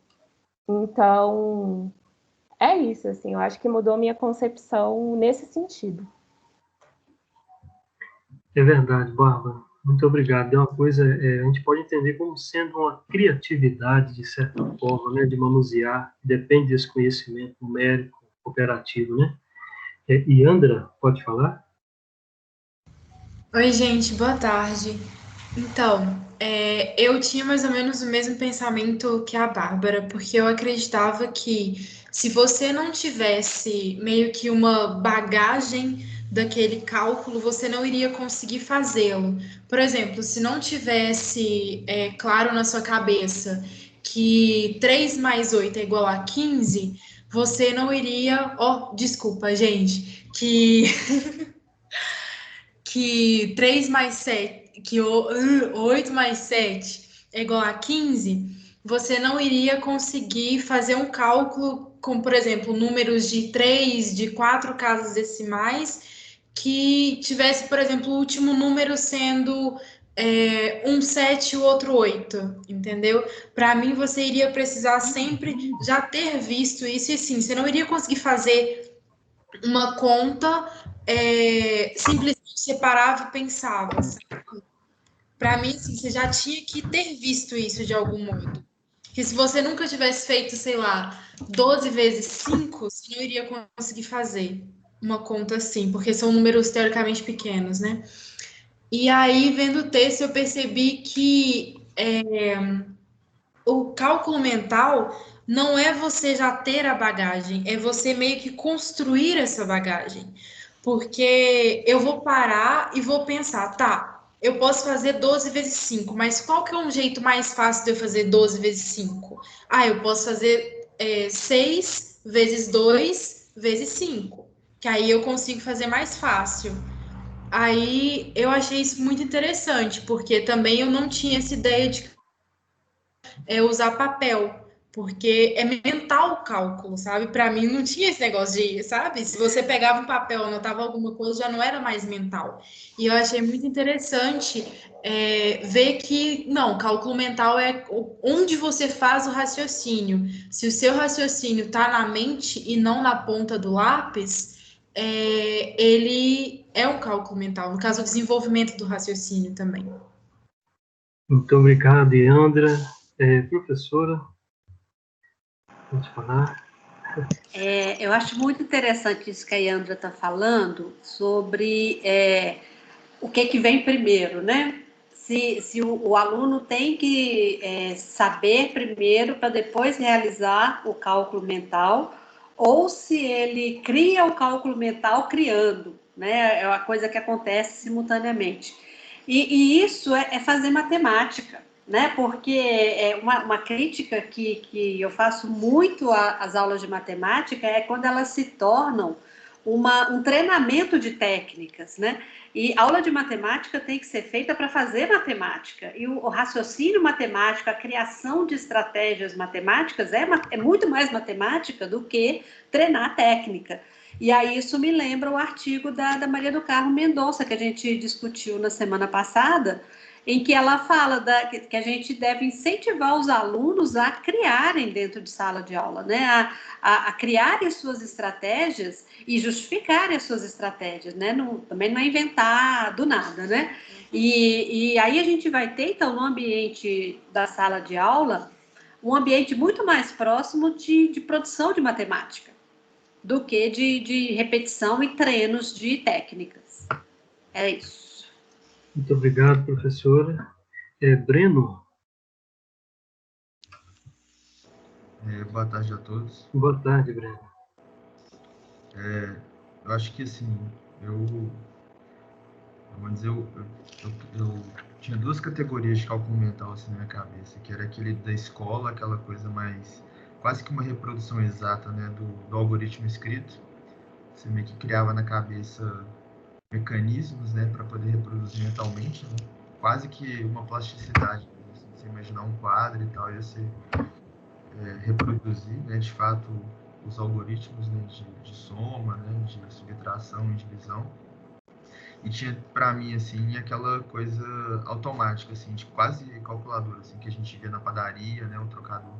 Então, é isso, assim, eu acho que mudou minha concepção nesse sentido. É verdade, Bárbara. Muito obrigado. É uma coisa, a gente pode entender como sendo uma criatividade, de certa forma, né, de manusear, depende desse conhecimento numérico, operativo, né? E Andra, pode falar? Oi, gente, boa tarde. Então, eu tinha mais ou menos o mesmo pensamento que a Bárbara, porque eu acreditava que se você não tivesse meio que uma bagagem daquele cálculo, você não iria conseguir fazê-lo. Por exemplo, se não tivesse claro na sua cabeça que 3 mais 8 é igual a 15, você não iria. Oh, desculpa, gente, que 3 mais 7, que 8 mais 7 é igual a 15, você não iria conseguir fazer um cálculo com, por exemplo, números de 3, de 4 casas decimais, que tivesse, por exemplo, o último número sendo um 7 e o outro 8, entendeu? Para mim, você iria precisar sempre já ter visto isso, e assim, você não iria conseguir fazer uma conta simplesmente separava e pensava. Para mim, assim, você já tinha que ter visto isso de algum modo. Que se você nunca tivesse feito, sei lá, 12 vezes 5, você não iria conseguir fazer uma conta assim, porque são números teoricamente pequenos, né? E aí, vendo o texto, eu percebi que o cálculo mental não é você já ter a bagagem, é você meio que construir essa bagagem. Porque eu vou parar e vou pensar, tá, eu posso fazer 12 vezes 5, mas qual que é um jeito mais fácil de eu fazer 12 vezes 5? Ah, eu posso fazer 6 vezes 2 vezes 5, que aí eu consigo fazer mais fácil. Aí eu achei isso muito interessante, porque também eu não tinha essa ideia de usar papel, porque é mental o cálculo, sabe? Para mim não tinha esse negócio de, sabe? Se você pegava um papel, anotava alguma coisa, já não era mais mental. E eu achei muito interessante ver que, não, cálculo mental é onde você faz o raciocínio. Se o seu raciocínio está na mente e não na ponta do lápis, ele é um cálculo mental, no caso, o desenvolvimento do raciocínio também. Muito obrigado, Andra. Professora, pode falar? Eu acho muito interessante isso que a Yandra está falando sobre o que vem primeiro, né? Se o aluno tem que saber primeiro para depois realizar o cálculo mental, ou se ele cria o cálculo mental criando, né? É uma coisa que acontece simultaneamente. E isso é fazer matemática, né? Porque uma crítica que eu faço muito às aulas de matemática é quando elas se tornam um treinamento de técnicas, né? E aula de matemática tem que ser feita para fazer matemática. E o raciocínio matemático, a criação de estratégias matemáticas é muito mais matemática do que treinar técnica. E aí isso me lembra o artigo da Maria do Carmo Mendonça, que a gente discutiu na semana passada, em que ela fala que a gente deve incentivar os alunos a criarem dentro de sala de aula, né? A criarem suas estratégias e justificarem as suas estratégias, né? Também não é inventar do nada, né? E aí a gente vai ter, então, no ambiente da sala de aula, um ambiente muito mais próximo de produção de matemática do que de repetição e treinos de técnicas. É isso. Muito obrigado, professora. Breno? Boa tarde a todos. Boa tarde, Breno. Eu acho que, assim, vamos dizer, eu tinha 2 categorias de cálculo mental assim, na minha cabeça, que era aquele da escola, aquela coisa mais, quase que uma reprodução exata, né, do algoritmo escrito. Você meio que criava na cabeça mecanismos, né, para poder reproduzir mentalmente, né? Quase que uma plasticidade. Né? Você imaginar um quadro e tal, e você reproduzir, né, de fato, os algoritmos, né, de soma, né, de subtração e divisão. E tinha, para mim, assim, aquela coisa automática, assim, de quase calculadora, assim, que a gente vê na padaria, né, o trocador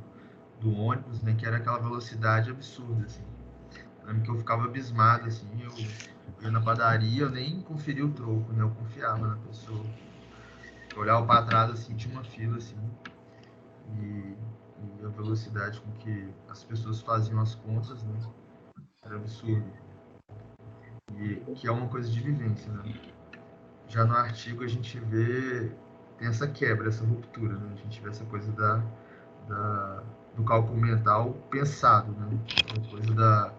do ônibus, né, que era aquela velocidade absurda, assim. Eu lembro que eu ficava abismado, assim, eu ia na padaria, eu nem conferia o troco, né, eu confiava na pessoa. Eu olhava para trás, assim, tinha uma fila, assim, e a velocidade com que as pessoas faziam as contas, né, era absurdo. E que é uma coisa de vivência, né. Já no artigo a gente vê, tem essa quebra, essa ruptura, né, a gente vê essa coisa do cálculo mental pensado, né, essa coisa da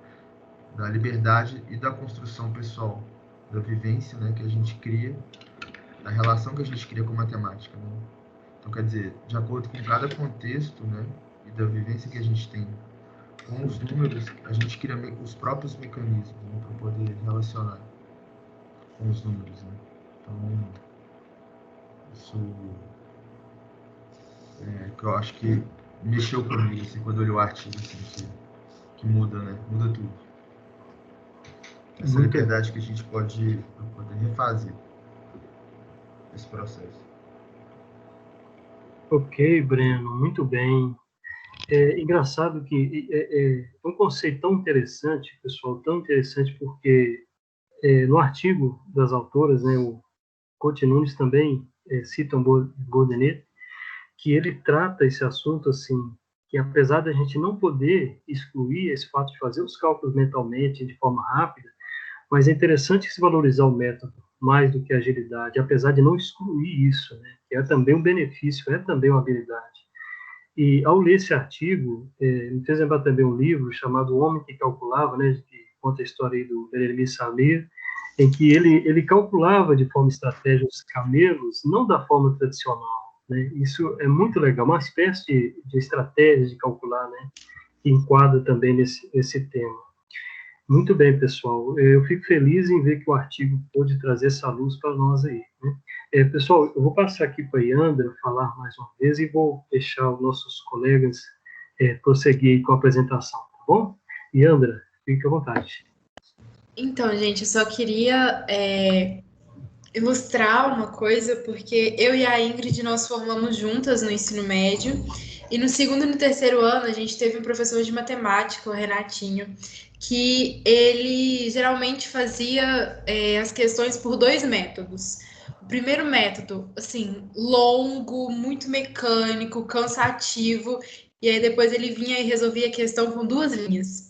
liberdade e da construção pessoal, da vivência, né, que a gente cria, da relação que a gente cria com matemática, né. Então, quer dizer, de acordo com cada contexto, né, e da vivência que a gente tem com os números, a gente cria os próprios mecanismos, né, para poder relacionar com os números, né. Então, isso que eu acho que mexeu comigo, assim, quando eu li o artigo, assim, que muda, né, muda tudo. Essa liberdade que a gente pode refazer esse processo. Ok, Breno, muito bem. É engraçado que é um conceito tão interessante, pessoal, tão interessante, porque no artigo das autoras, né, o Couto Nunes também cita um Bourdieu, que ele trata esse assunto assim, que apesar da gente não poder excluir esse fato de fazer os cálculos mentalmente de forma rápida, mas é interessante se valorizar o método mais do que a agilidade, apesar de não excluir isso, né, que é também um benefício, é também uma habilidade. E ao ler esse artigo, me fez lembrar também um livro chamado O Homem que Calculava, né, que conta a história aí do Beremi Salir, em que ele calculava de forma estratégica os camelos, não da forma tradicional, né? Isso é muito legal, uma espécie de estratégia de calcular, né, que enquadra também nesse tema. Muito bem, pessoal. Eu fico feliz em ver que o artigo pôde trazer essa luz para nós aí, né? Pessoal, eu vou passar aqui para a Yandra falar mais uma vez e vou deixar os nossos colegas prosseguir com a apresentação, tá bom? Yandra, fique à vontade. Então, gente, eu só queria ilustrar uma coisa, porque eu e a Ingrid, nós formamos juntas no ensino médio, e no segundo e no terceiro ano a gente teve um professor de matemática, o Renatinho, que ele geralmente fazia as questões por 2 métodos. O primeiro método, assim, longo, muito mecânico, cansativo, e aí depois ele vinha e resolvia a questão com 2 linhas.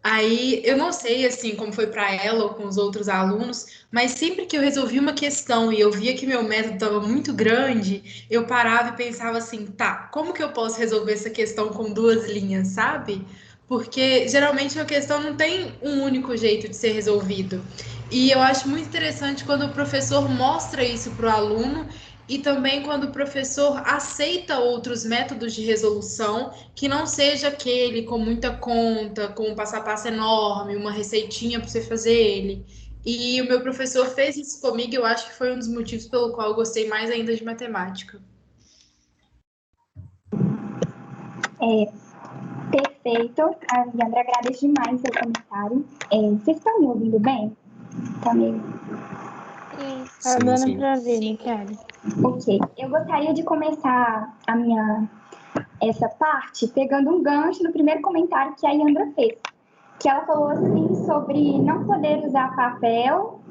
Aí, eu não sei, assim, como foi para ela ou com os outros alunos, mas sempre que eu resolvi uma questão e eu via que meu método estava muito grande, eu parava e pensava assim, tá, como que eu posso resolver essa questão com 2 linhas, sabe? Porque, geralmente, a questão não tem um único jeito de ser resolvido. E eu acho muito interessante quando o professor mostra isso para o aluno e também quando o professor aceita outros métodos de resolução que não seja aquele com muita conta, com um passo a passo enorme, uma receitinha para você fazer ele. E o meu professor fez isso comigo e eu acho que foi um dos motivos pelo qual eu gostei mais ainda de matemática. Perfeito. A Yandra agradece demais seu comentário. Vocês estão me ouvindo bem? Tá meio... Tá dando para ver, né, Kelly? Ok. Eu gostaria de começar essa parte pegando um gancho no primeiro comentário que a Yandra fez, que ela falou assim sobre não poder usar papel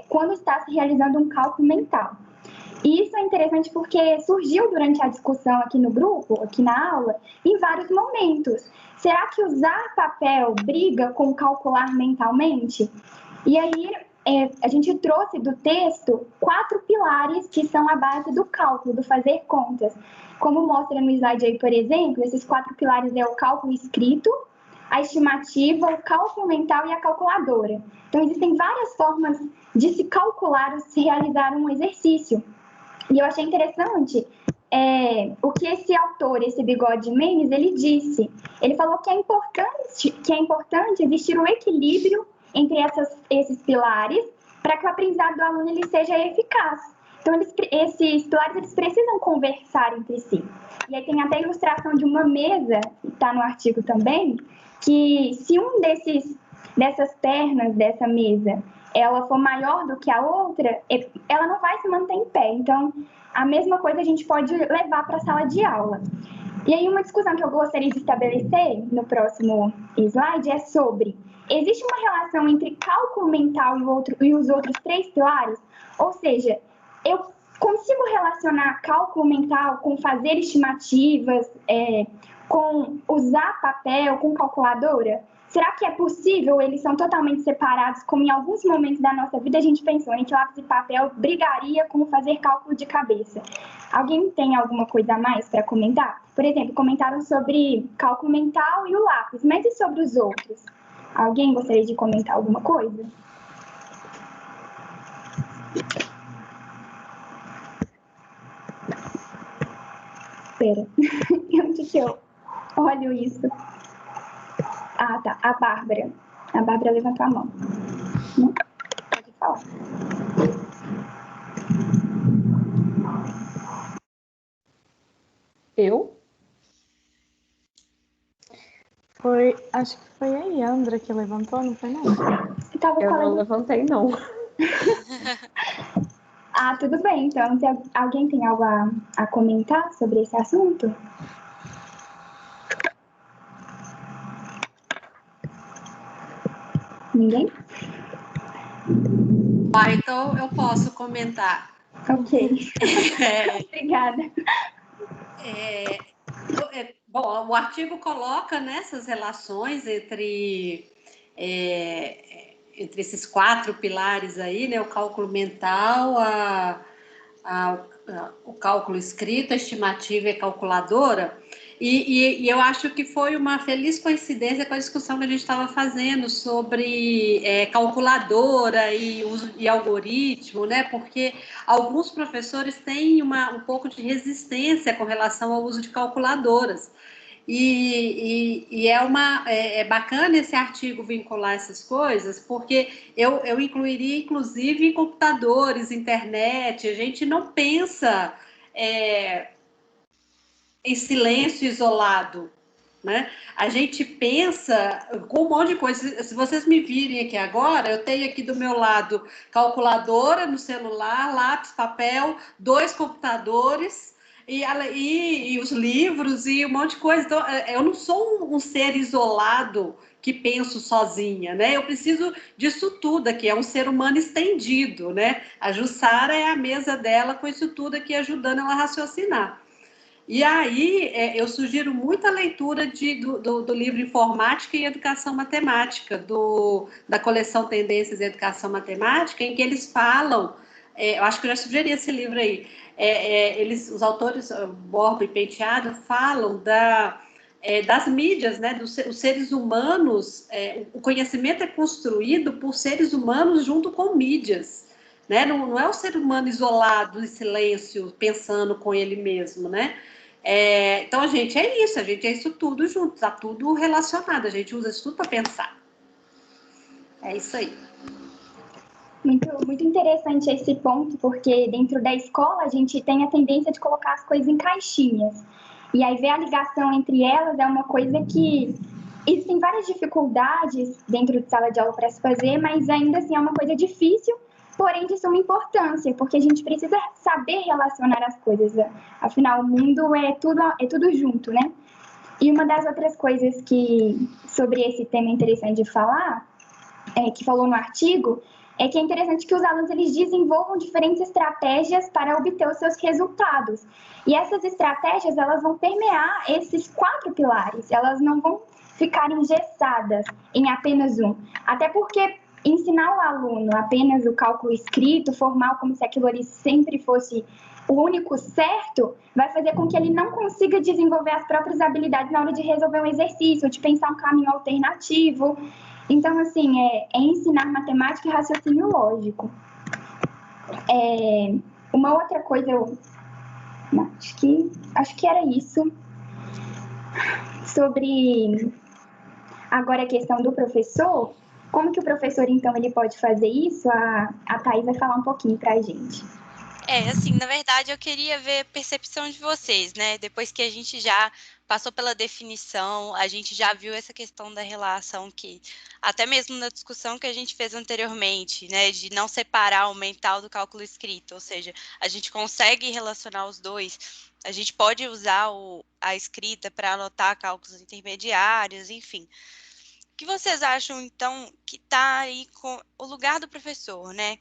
quando está se realizando um cálculo mental. E isso é interessante porque surgiu durante a discussão aqui no grupo, aqui na aula, em vários momentos. Será que usar papel briga com calcular mentalmente? E aí a gente trouxe do texto 4 pilares que são a base do cálculo, do fazer contas. Como mostra no slide aí, por exemplo, esses 4 pilares é o cálculo escrito, a estimativa, o cálculo mental e a calculadora. Então, existem várias formas de se calcular, de se realizar um exercício. E eu achei interessante o que esse autor, esse Bigode Mendes, ele disse. Ele falou que é importante existir um equilíbrio entre esses pilares para que o aprendizado do aluno ele seja eficaz. Então, esses pilares eles precisam conversar entre si. E aí tem até a ilustração de uma mesa, está no artigo também, que se dessas pernas dessa mesa ela for maior do que a outra, ela não vai se manter em pé. Então, a mesma coisa a gente pode levar para a sala de aula. E aí uma discussão que eu gostaria de estabelecer no próximo slide é sobre: existe uma relação entre cálculo mental e os outros 3 pilares? Ou seja, eu consigo relacionar cálculo mental com fazer estimativas, com usar papel, com calculadora? Será que é possível? Eles são totalmente separados, como em alguns momentos da nossa vida a gente pensou em que lápis e papel brigaria com fazer cálculo de cabeça. Alguém tem alguma coisa a mais para comentar? Por exemplo, comentaram sobre cálculo mental e o lápis, mas e sobre os outros? Alguém gostaria de comentar alguma coisa? Espera, onde que eu olho isso? Ah, tá, a Bárbara. A Bárbara levantou a mão. Pode falar. Eu? Acho que foi a Yandra que levantou, não foi não? Eu não levantei, não. Ah, tudo bem. Então, se alguém tem algo a comentar sobre esse assunto? Ninguém? Então eu posso comentar. Ok. Obrigada. Bom, o artigo coloca essas relações entre esses 4 pilares aí, né? O cálculo mental, o cálculo escrito, a estimativa e a calculadora. E eu acho que foi uma feliz coincidência com a discussão que a gente estava fazendo sobre calculadora e algoritmo, né? Porque alguns professores têm um pouco de resistência com relação ao uso de calculadoras. E é bacana esse artigo vincular essas coisas, porque eu incluiria, inclusive, computadores, internet. A gente não pensa em silêncio isolado, né? A gente pensa com um monte de coisa. Se vocês me virem aqui agora, eu tenho aqui do meu lado calculadora no celular, lápis, papel, 2 computadores e os livros e um monte de coisa. Então, eu não sou um ser isolado que penso sozinha, né? Eu preciso disso tudo aqui, é um ser humano estendido, né? A Jussara é a mesa dela com isso tudo aqui ajudando ela a raciocinar. E aí, eu sugiro muita leitura do livro Informática e Educação Matemática, da coleção Tendências em Educação Matemática, em que eles falam, eu acho que eu já sugeri esse livro aí, os autores, Borba e Penteado, falam das mídias, né, os seres humanos, o conhecimento é construído por seres humanos junto com mídias, né? Não é o ser humano isolado, em silêncio, pensando com ele mesmo, né? Então, a gente é isso tudo junto, está tudo relacionado, a gente usa isso tudo para pensar. É isso aí. Muito, muito interessante esse ponto, porque dentro da escola a gente tem a tendência de colocar as coisas em caixinhas. E aí ver a ligação entre elas é uma coisa que existem várias dificuldades dentro de sala de aula para se fazer, mas ainda assim é uma coisa difícil, porém de suma importância, porque a gente precisa saber relacionar as coisas. Afinal, o mundo é tudo junto, né? E uma das outras coisas que sobre esse tema é interessante de falar, que falou no artigo, é que é interessante que os alunos eles desenvolvam diferentes estratégias para obter os seus resultados. E essas estratégias elas vão permear esses 4 pilares, elas não vão ficar engessadas em apenas um. Até porque ensinar o aluno apenas o cálculo escrito, formal, como se aquilo ali sempre fosse o único certo, vai fazer com que ele não consiga desenvolver as próprias habilidades na hora de resolver um exercício, ou de pensar um caminho alternativo. Então, assim, é ensinar matemática e raciocínio lógico. Uma outra coisa, acho que era isso. Sobre agora a questão do professor, Como que o professor, então, ele pode fazer isso? A Thaís vai falar um pouquinho para a gente. Assim, na verdade, eu queria ver a percepção de vocês, né? Depois que a gente já passou pela definição, a gente já viu essa questão da relação que, até mesmo na discussão que a gente fez anteriormente, né? De não separar o mental do cálculo escrito, ou seja, a gente consegue relacionar os dois. A gente pode usar a escrita para anotar cálculos intermediários, enfim. O que vocês acham, então, que está aí com o lugar do professor, né?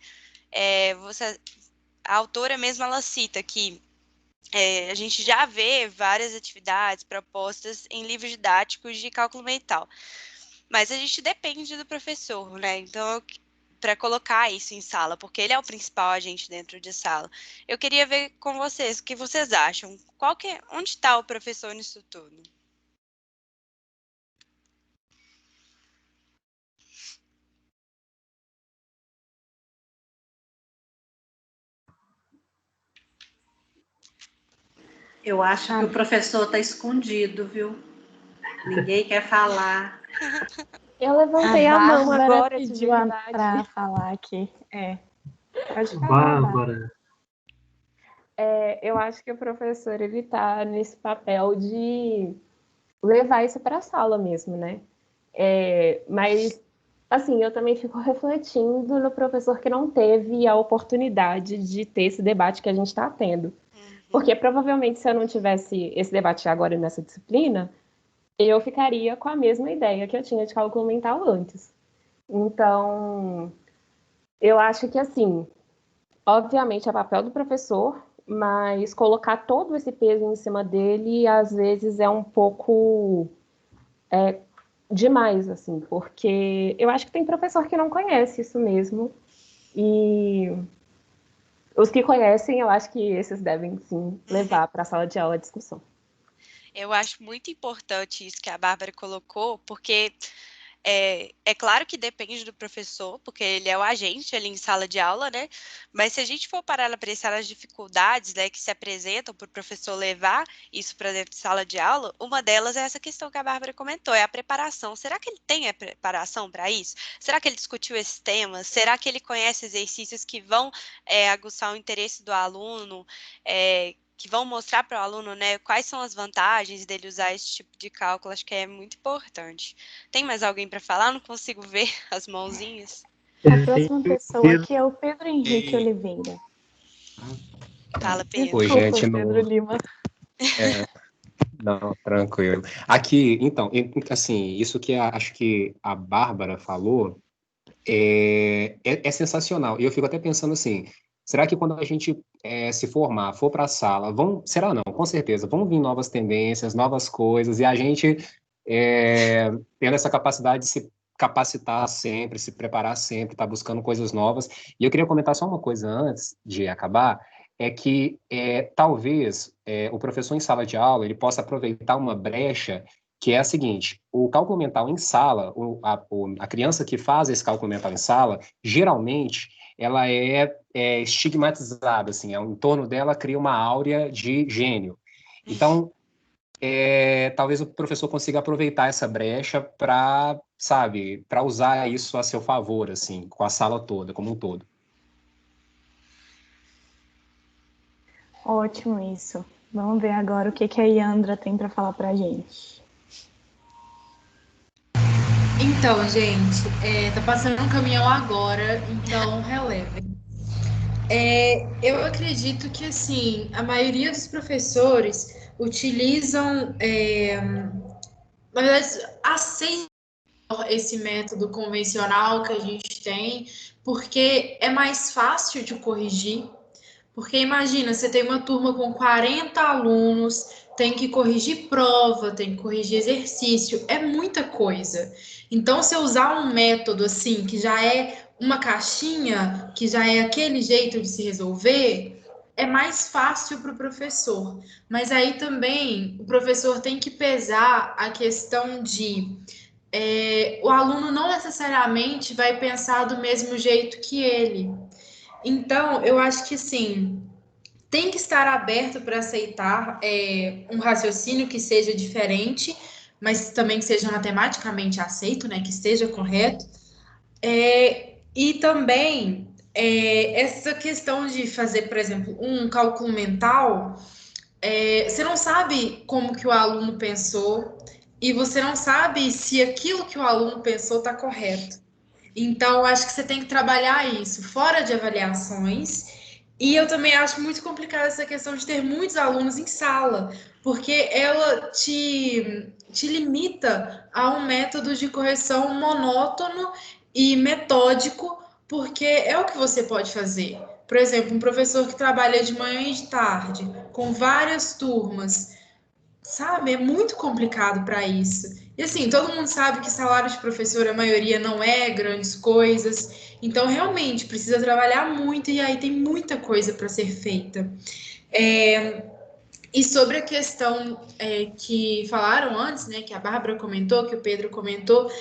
A autora mesmo, ela cita que a gente já vê várias atividades propostas em livros didáticos de cálculo mental, mas a gente depende do professor, né? Então, para colocar isso em sala, porque ele é o principal agente dentro de sala. Eu queria ver com vocês o que vocês acham. Onde está o professor nisso tudo? Eu acho que o professor está escondido, viu? Ninguém quer falar. Eu levantei a mão agora, pediu para falar aqui. Pode falar, Bárbara. Eu acho que o professor, ele tá nesse papel de levar isso para a sala mesmo, né? Mas, assim, eu também fico refletindo no professor que não teve a oportunidade de ter esse debate que a gente está tendo. Porque provavelmente se eu não tivesse esse debate agora nessa disciplina, eu ficaria com a mesma ideia que eu tinha de cálculo mental antes. Então, eu acho que, assim, obviamente é papel do professor, mas colocar todo esse peso em cima dele, às vezes, é um pouco demais, assim, porque eu acho que tem professor que não conhece isso mesmo, e os que conhecem, eu acho que esses devem, sim, levar para a sala de aula a discussão. Eu acho muito importante isso que a Bárbara colocou, porque é claro que depende do professor, porque ele é o agente ali em sala de aula, né? Mas se a gente for parar para apreciar as dificuldades, né, que se apresentam para o professor levar isso para dentro de sala de aula, uma delas é essa questão que a Bárbara comentou, é a preparação. Será que ele tem a preparação para isso? Será que ele discutiu esses temas? Será que ele conhece exercícios que vão aguçar o interesse do aluno? Que vão mostrar para o aluno, né, quais são as vantagens dele usar esse tipo de cálculo, acho que é muito importante. Tem mais alguém para falar? Não consigo ver as mãozinhas. A próxima pessoa aqui é o Pedro Henrique Oliveira. Fala, Pedro. Oi, gente. Pedro Lima. Não, tranquilo. Aqui, então, assim, isso que acho que a Bárbara falou é sensacional. E eu fico até pensando assim, será que quando a gente se formar, for para a sala, será não, com certeza, vão vir novas tendências, novas coisas, e a gente tendo essa capacidade de se capacitar sempre, se preparar sempre, estar buscando coisas novas. E eu queria comentar só uma coisa antes de acabar, é que talvez o professor em sala de aula ele possa aproveitar uma brecha que é a seguinte: o cálculo mental em sala, a criança que faz esse cálculo mental em sala, geralmente ela é estigmatizada, assim, em torno dela cria uma áurea de gênio. Então, talvez o professor consiga aproveitar essa brecha para usar isso a seu favor, assim, com a sala toda, como um todo. Ótimo isso. Vamos ver agora o que a Yandra tem para falar para a gente. Então, gente, tá passando um caminhão agora, então relevem. Eu acredito que, assim, a maioria dos professores utilizam, na verdade, aceitam esse método convencional que a gente tem, porque é mais fácil de corrigir. Porque imagina, você tem uma turma com 40 alunos, tem que corrigir prova, tem que corrigir exercício, é muita coisa. Então, se eu usar um método assim, que já é uma caixinha, que já é aquele jeito de se resolver, é mais fácil para o professor. Mas aí também o professor tem que pesar a questão de o aluno não necessariamente vai pensar do mesmo jeito que ele. Então, eu acho que sim, tem que estar aberto para aceitar um raciocínio que seja diferente, mas também que seja matematicamente aceito, né, que esteja correto. E também essa questão de fazer, por exemplo, um cálculo mental, você não sabe como que o aluno pensou e você não sabe se aquilo que o aluno pensou está correto. Então, acho que você tem que trabalhar isso fora de avaliações. E eu também acho muito complicada essa questão de ter muitos alunos em sala, porque ela te limita a um método de correção monótono e metódico, porque é o que você pode fazer. Por exemplo, um professor que trabalha de manhã e de tarde, com várias turmas, sabe? É muito complicado para isso. E assim, todo mundo sabe que salário de professor, a maioria não é grandes coisas. Então, realmente, precisa trabalhar muito e aí tem muita coisa para ser feita. E sobre a questão que falaram antes, né, que a Bárbara comentou, que o Pedro comentou,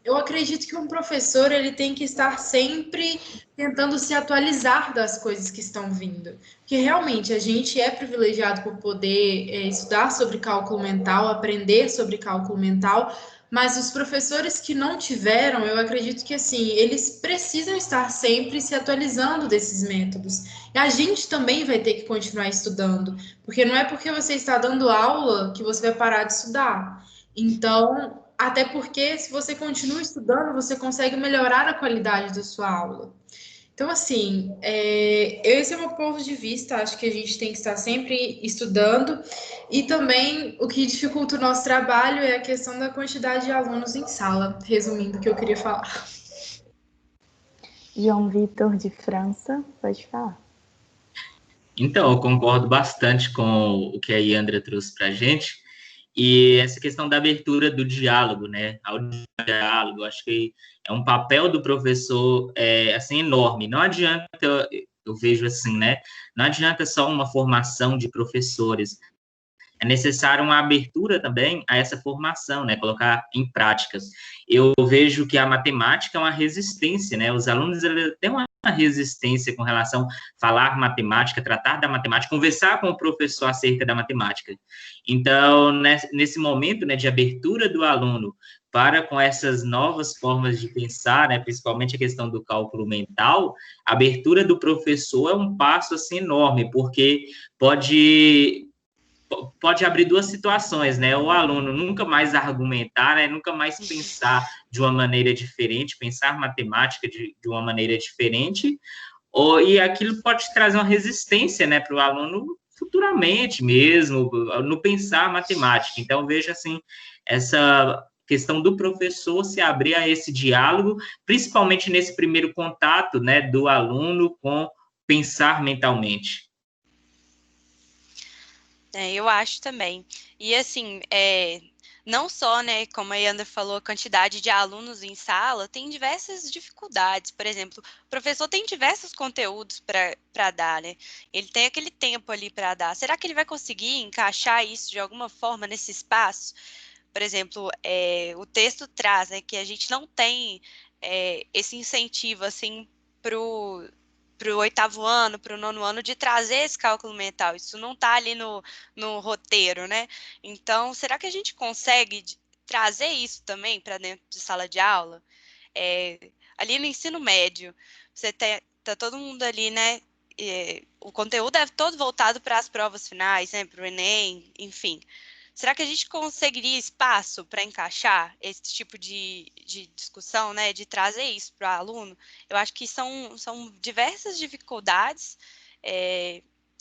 eu acredito que um professor ele tem que estar sempre tentando se atualizar das coisas que estão vindo. Porque realmente a gente é privilegiado por poder estudar sobre cálculo mental, aprender sobre cálculo mental, mas os professores que não tiveram, eu acredito que assim, eles precisam estar sempre se atualizando desses métodos. E a gente também vai ter que continuar estudando, porque não é porque você está dando aula que você vai parar de estudar. Então, até porque se você continua estudando, você consegue melhorar a qualidade da sua aula. Então, assim, esse é o meu ponto de vista. Acho que a gente tem que estar sempre estudando. E também o que dificulta o nosso trabalho é a questão da quantidade de alunos em sala, resumindo o que eu queria falar. João Vitor de França, pode falar. Então, eu concordo bastante com o que a Yandra trouxe para a gente, e essa questão da abertura do diálogo, né, ao diálogo, acho que é um papel do professor, assim, enorme. Não adianta, eu vejo assim, né, não adianta só uma formação de professores, é necessário uma abertura também a essa formação, né, colocar em práticas. Eu vejo que a matemática é uma resistência, né, os alunos têm uma resistência com relação a falar matemática, tratar da matemática, conversar com o professor acerca da matemática. Então, nesse momento, né, de abertura do aluno para com essas novas formas de pensar, né, principalmente a questão do cálculo mental, a abertura do professor é um passo, assim, enorme, porque pode abrir duas situações, né? O aluno nunca mais argumentar, né? Nunca mais pensar de uma maneira diferente, pensar matemática de uma maneira diferente, e aquilo pode trazer uma resistência, né, para o aluno futuramente mesmo, no pensar matemática. Então, vejo, assim, essa questão do professor se abrir a esse diálogo, principalmente nesse primeiro contato, né, do aluno com pensar mentalmente. Eu acho também. E assim, não só, né, como a Yandra falou, a quantidade de alunos em sala, tem diversas dificuldades. Por exemplo, o professor tem diversos conteúdos para dar, né? Ele tem aquele tempo ali para dar. Será que ele vai conseguir encaixar isso de alguma forma nesse espaço? Por exemplo, o texto traz, né, que a gente não tem esse incentivo, assim, para o 8º ano, para o 9º ano, de trazer esse cálculo mental. Isso não está ali no roteiro, né? Então, será que a gente consegue trazer isso também para dentro de sala de aula? Ali no ensino médio, você tá todo mundo ali, né? O conteúdo é todo voltado para as provas finais, né? Para o Enem, enfim. Será que a gente conseguiria espaço para encaixar esse tipo de discussão, né, de trazer isso para o aluno? Eu acho que são diversas dificuldades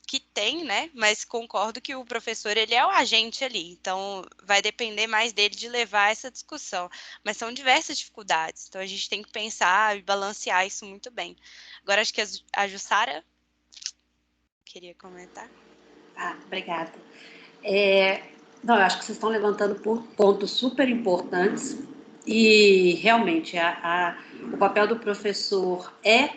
que tem, né, mas concordo que o professor, ele é o agente ali, então vai depender mais dele de levar essa discussão, mas são diversas dificuldades, então a gente tem que pensar e balancear isso muito bem. Agora, acho que a Jussara queria comentar. Obrigada. Não, eu acho que vocês estão levantando pontos super importantes e realmente o papel do professor é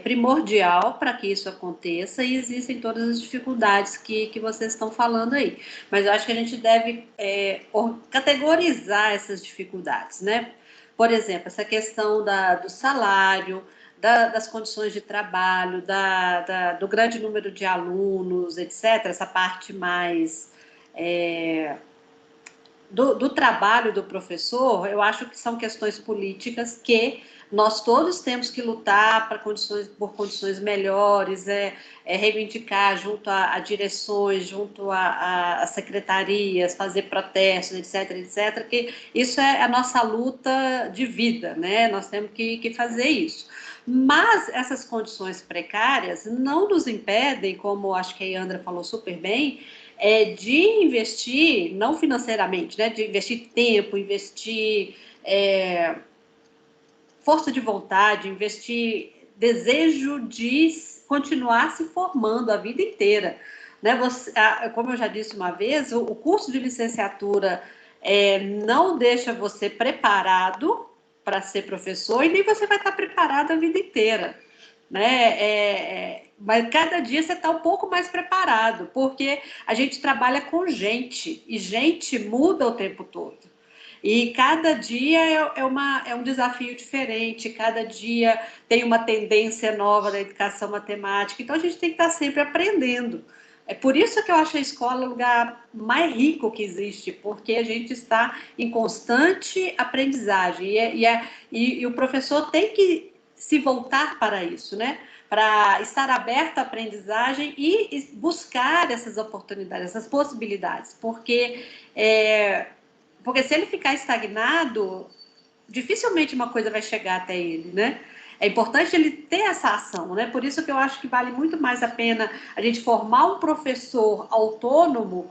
primordial para que isso aconteça e existem todas as dificuldades que vocês estão falando aí. Mas eu acho que a gente deve categorizar essas dificuldades, né? Por exemplo, essa questão do salário, das condições de trabalho, do grande número de alunos, etc., essa parte mais do trabalho do professor, eu acho que são questões políticas que nós todos temos que lutar por condições melhores, reivindicar junto a direções, junto a secretarias, fazer protestos, etc., que isso é a nossa luta de vida, né? Nós temos que fazer isso. Mas essas condições precárias não nos impedem, como acho que a Yandra falou super bem, de investir, não financeiramente, né? De investir tempo, investir força de vontade, investir desejo de continuar se formando a vida inteira. Né? Como eu já disse uma vez, o curso de licenciatura não deixa você preparado para ser professor e nem você vai estar preparado a vida inteira. Né? Mas cada dia você está um pouco mais preparado, porque a gente trabalha com gente, e gente muda o tempo todo. E cada dia é um desafio diferente, cada dia tem uma tendência nova da educação matemática, então a gente tem que estar sempre aprendendo. É por isso que eu acho a escola o lugar mais rico que existe, porque a gente está em constante aprendizagem, e o professor tem que se voltar para isso, né? Para estar aberto à aprendizagem e buscar essas oportunidades, essas possibilidades, porque se ele ficar estagnado, dificilmente uma coisa vai chegar até ele, né? É importante ele ter essa ação, né? Por isso que eu acho que vale muito mais a pena a gente formar um professor autônomo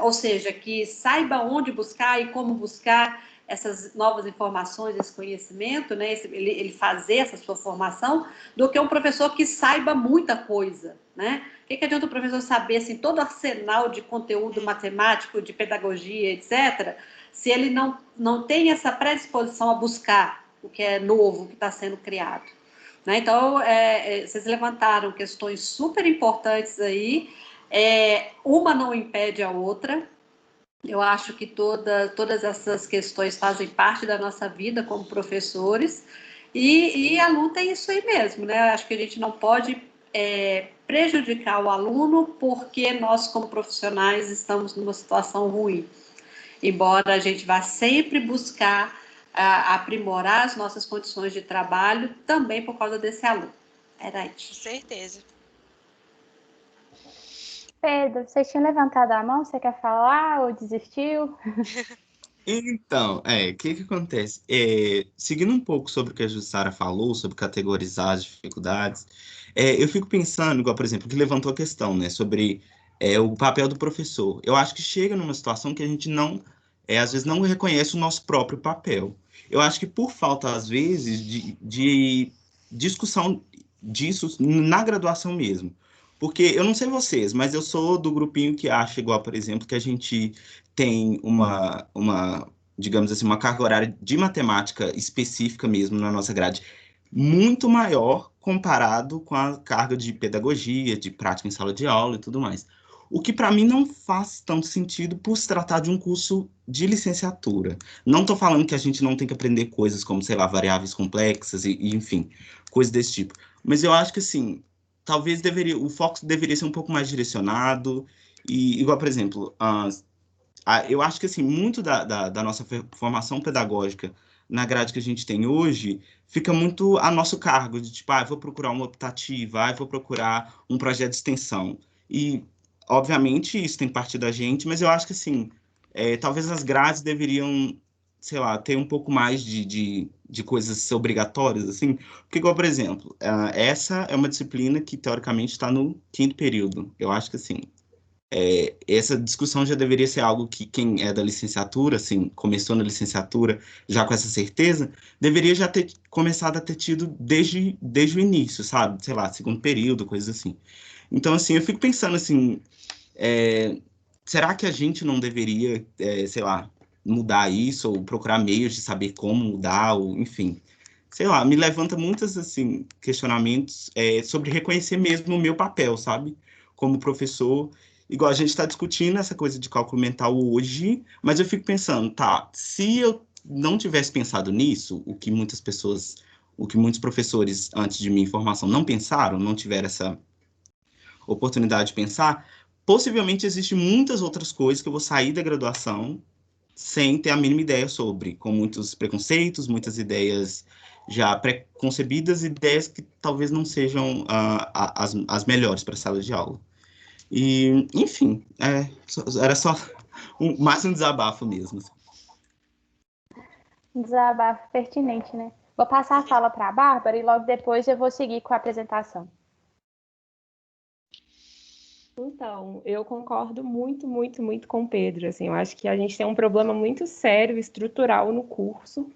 ou seja, que saiba onde buscar e como buscar essas novas informações, esse conhecimento, né? Ele fazer essa sua formação, do que um professor que saiba muita coisa, né? O que adianta o professor saber assim, todo arsenal de conteúdo matemático, de pedagogia, etc., se ele não tem essa predisposição a buscar o que é novo, o que está sendo criado. Né? Então, vocês levantaram questões super importantes aí, uma não impede a outra. Eu acho que todas essas questões fazem parte da nossa vida como professores, e a luta é isso aí mesmo, né? Acho que a gente não pode prejudicar o aluno porque nós, como profissionais, estamos numa situação ruim. Embora a gente vá sempre buscar aprimorar as nossas condições de trabalho, também por causa desse aluno. Era isso. Com certeza. Pedro, você tinha levantado a mão? Você quer falar ou desistiu? Então, o que acontece? Seguindo um pouco sobre o que a Jussara falou, sobre categorizar as dificuldades, eu fico pensando, igual, por exemplo, que levantou a questão, né, sobre o papel do professor. Eu acho que chega numa situação que a gente às vezes não reconhece o nosso próprio papel. Eu acho que por falta, às vezes, de discussão disso na graduação mesmo. Porque eu não sei vocês, mas eu sou do grupinho que acha, igual, por exemplo, que a gente tem digamos assim, uma carga horária de matemática específica mesmo na nossa grade, muito maior comparado com a carga de pedagogia, de prática em sala de aula e tudo mais. O que para mim não faz tanto sentido por se tratar de um curso de licenciatura. Não estou falando que a gente não tem que aprender coisas como, sei lá, variáveis complexas e enfim, coisas desse tipo. Mas eu acho que, assim, talvez o foco deveria ser um pouco mais direcionado, e igual, por exemplo, eu acho que assim, muito da nossa formação pedagógica na grade que a gente tem hoje fica muito a nosso cargo, de tipo, vou procurar uma optativa, vou procurar um projeto de extensão. E, obviamente, isso tem que partir da gente, mas eu acho que assim, talvez as grades deveriam, sei lá, ter um pouco mais de coisas obrigatórias, assim, porque, igual, por exemplo, essa é uma disciplina que, teoricamente, está no 5º período. Eu acho que, assim, essa discussão já deveria ser algo que quem é da licenciatura, assim, começou na licenciatura já com essa certeza, deveria já ter começado a ter tido desde o início, sabe? Sei lá, 2º período, coisas assim. Então, assim, eu fico pensando, assim, será que a gente não deveria, sei lá, mudar isso, ou procurar meios de saber como mudar, ou enfim, sei lá, me levanta muitos, assim, questionamentos sobre reconhecer mesmo o meu papel, sabe? Como professor, igual a gente está discutindo essa coisa de cálculo mental hoje, mas eu fico pensando, se eu não tivesse pensado nisso, o que muitos professores antes de mim em formação não pensaram, não tiveram essa oportunidade de pensar, possivelmente existem muitas outras coisas que eu vou sair da graduação sem ter a mínima ideia sobre, com muitos preconceitos, muitas ideias já pré-concebidas, ideias que talvez não sejam as melhores para a sala de aula. E, enfim, era só mais um desabafo mesmo. Um desabafo pertinente, né? Vou passar a fala para a Bárbara e logo depois eu vou seguir com a apresentação. Então, eu concordo muito, muito, muito com o Pedro. Assim, eu acho que a gente tem um problema muito sério, estrutural no curso,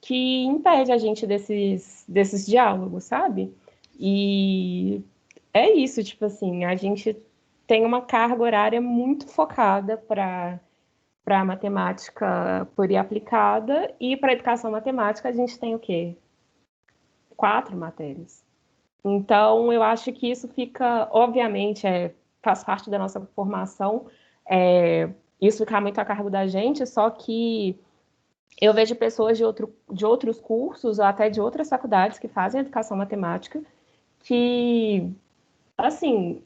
que impede a gente desses diálogos, sabe? E é isso, tipo assim, a gente tem uma carga horária muito focada para a matemática pura e aplicada, e para a educação matemática a gente tem o quê? 4 matérias. Então, eu acho que isso fica, obviamente, faz parte da nossa formação, isso fica muito a cargo da gente, só que eu vejo pessoas de outros cursos, ou até de outras faculdades que fazem educação matemática, que, assim,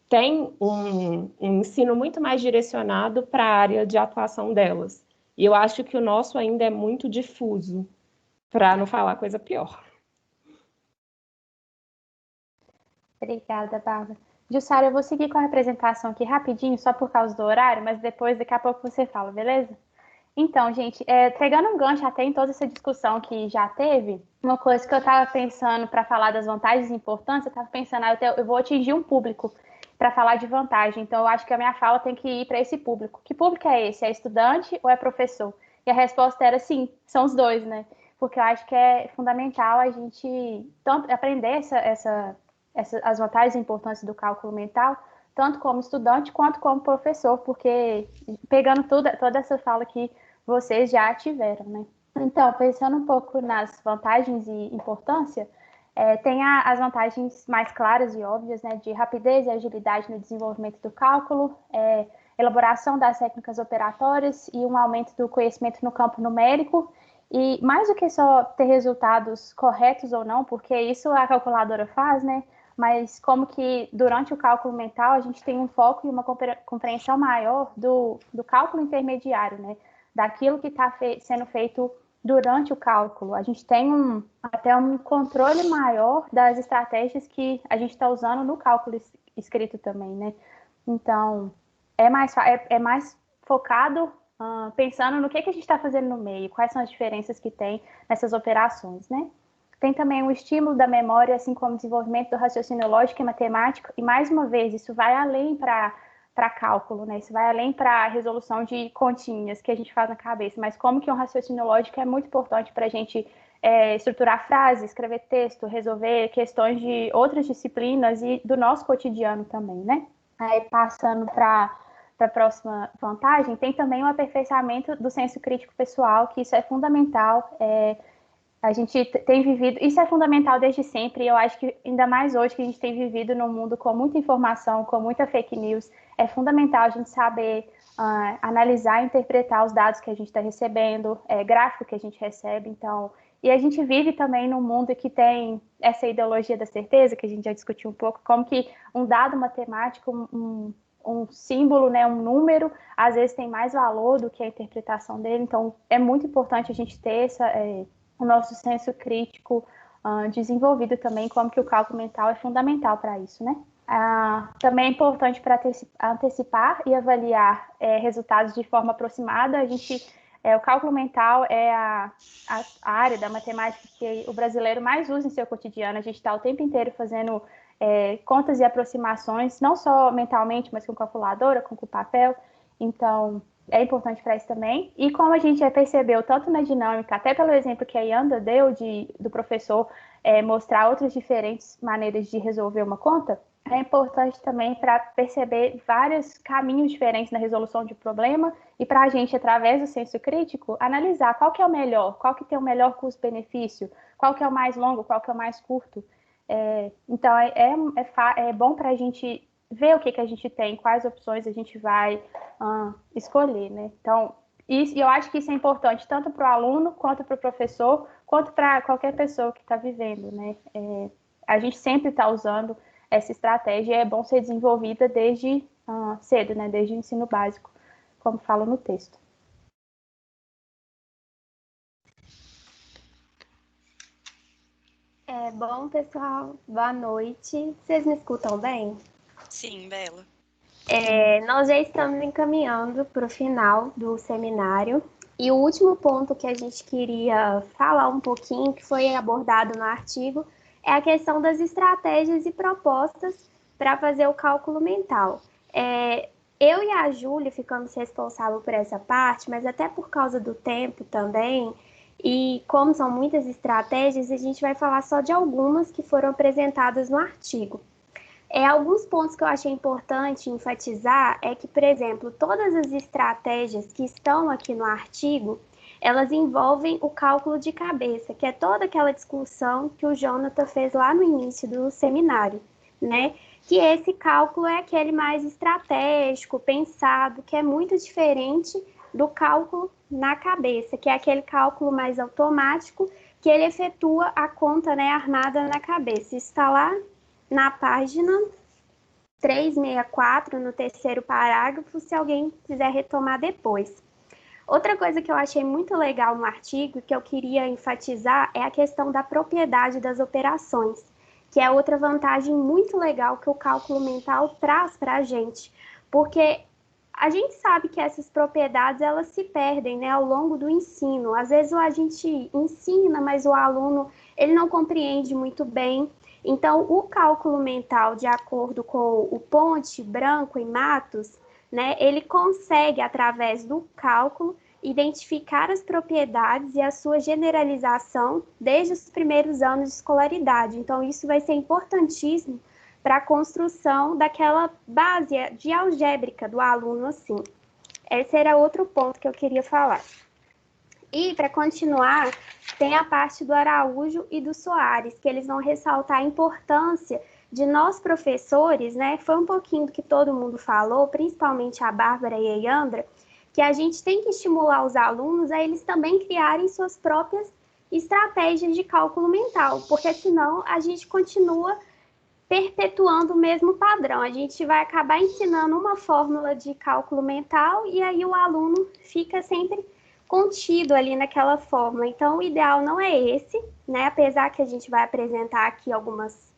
tem um ensino muito mais direcionado para a área de atuação delas. E eu acho que o nosso ainda é muito difuso, para não falar coisa pior. Obrigada, Bárbara. Jussara, eu vou seguir com a apresentação aqui rapidinho, só por causa do horário, mas depois, daqui a pouco você fala, beleza? Então, gente, pegando um gancho até em toda essa discussão que já teve, uma coisa que eu estava pensando para falar das vantagens e importâncias, eu estava pensando, eu vou atingir um público para falar de vantagem, então eu acho que a minha fala tem que ir para esse público. Que público é esse? É estudante ou é professor? E a resposta era sim, são os dois, né? Porque eu acho que é fundamental a gente tanto aprender as vantagens e importâncias do cálculo mental, tanto como estudante quanto como professor, porque pegando toda essa fala que vocês já tiveram, né? Então, pensando um pouco nas vantagens e importância, tem as vantagens mais claras e óbvias, né, de rapidez e agilidade no desenvolvimento do cálculo, elaboração das técnicas operatórias e um aumento do conhecimento no campo numérico, e mais do que só ter resultados corretos ou não, porque isso a calculadora faz, né? Mas como que durante o cálculo mental a gente tem um foco e uma compreensão maior do cálculo intermediário, né? Daquilo que está sendo feito durante o cálculo. A gente tem até um controle maior das estratégias que a gente está usando no cálculo escrito também, né? Então, é mais focado pensando no que a gente está fazendo no meio, quais são as diferenças que tem nessas operações, né? Tem também o estímulo da memória, assim como o desenvolvimento do raciocínio lógico e matemático, e mais uma vez, isso vai além para cálculo, né? Isso vai além para a resolução de continhas que a gente faz na cabeça, mas como que um raciocínio lógico é muito importante para a gente estruturar frases, escrever texto, resolver questões de outras disciplinas e do nosso cotidiano também, né? Aí, passando para a próxima vantagem, tem também o aperfeiçoamento do senso crítico pessoal, que isso é fundamental. A gente tem vivido, isso é fundamental desde sempre, e eu acho que ainda mais hoje que a gente tem vivido num mundo com muita informação, com muita fake news, é fundamental a gente saber analisar e interpretar os dados que a gente está recebendo, gráfico que a gente recebe, então, e a gente vive também num mundo que tem essa ideologia da certeza, que a gente já discutiu um pouco, como que um dado matemático, um símbolo, né, um número, às vezes tem mais valor do que a interpretação dele, então é muito importante a gente ter o nosso senso crítico desenvolvido também, como que o cálculo mental é fundamental para isso, né? Também é importante para antecipar e avaliar resultados de forma aproximada. O cálculo mental é a área da matemática que o brasileiro mais usa em seu cotidiano. A gente está o tempo inteiro fazendo contas e aproximações, não só mentalmente, mas com calculadora, com papel. Então, é importante para isso também. E como a gente já percebeu, tanto na dinâmica, até pelo exemplo que a Yanda deu do professor mostrar outras diferentes maneiras de resolver uma conta, é importante também para perceber vários caminhos diferentes na resolução de problema e para a gente, através do senso crítico, analisar qual que é o melhor, qual que tem o melhor custo-benefício, qual que é o mais longo, qual que é o mais curto. Então, é bom para a gente ver o que a gente tem, quais opções a gente vai escolher, né? Então, eu acho que isso é importante tanto para o aluno, quanto para o professor, quanto para qualquer pessoa que está vivendo, né? A gente sempre está usando essa estratégia e é bom ser desenvolvida desde cedo, né? Desde o ensino básico, como fala no texto. Bom, pessoal, boa noite. Vocês me escutam bem? Sim, Bela. Nós já estamos encaminhando para o final do seminário. E o último ponto que a gente queria falar um pouquinho, que foi abordado no artigo, é a questão das estratégias e propostas para fazer o cálculo mental. Eu e a Júlia ficamos responsáveis por essa parte, mas até por causa do tempo também, e como são muitas estratégias, a gente vai falar só de algumas que foram apresentadas no artigo. Alguns pontos que eu achei importante enfatizar é que, por exemplo, todas as estratégias que estão aqui no artigo, elas envolvem o cálculo de cabeça, que é toda aquela discussão que o Jonathan fez lá no início do seminário, né? Que esse cálculo é aquele mais estratégico, pensado, que é muito diferente do cálculo na cabeça, que é aquele cálculo mais automático, que ele efetua a conta, né, armada na cabeça. Isso está lá na página 364, no terceiro parágrafo, se alguém quiser retomar depois. Outra coisa que eu achei muito legal no artigo, que eu queria enfatizar, é a questão da propriedade das operações, que é outra vantagem muito legal que o cálculo mental traz para a gente, porque a gente sabe que essas propriedades, elas se perdem, né, ao longo do ensino. Às vezes a gente ensina, mas o aluno ele não compreende muito bem. Então, o cálculo mental, de acordo com o Ponte, Branco e Matos, né, ele consegue, através do cálculo, identificar as propriedades e a sua generalização desde os primeiros anos de escolaridade. Então, isso vai ser importantíssimo para a construção daquela base de algébrica do aluno, assim. Esse era outro ponto que eu queria falar. E, para continuar, tem a parte do Araújo e do Soares, que eles vão ressaltar a importância de nós professores, né? Foi um pouquinho do que todo mundo falou, principalmente a Bárbara e a Yandra, que a gente tem que estimular os alunos a eles também criarem suas próprias estratégias de cálculo mental, porque senão a gente continua perpetuando o mesmo padrão. A gente vai acabar ensinando uma fórmula de cálculo mental e aí o aluno fica sempre contido ali naquela fórmula. Então, o ideal não é esse, né? Apesar que a gente vai apresentar aqui algumas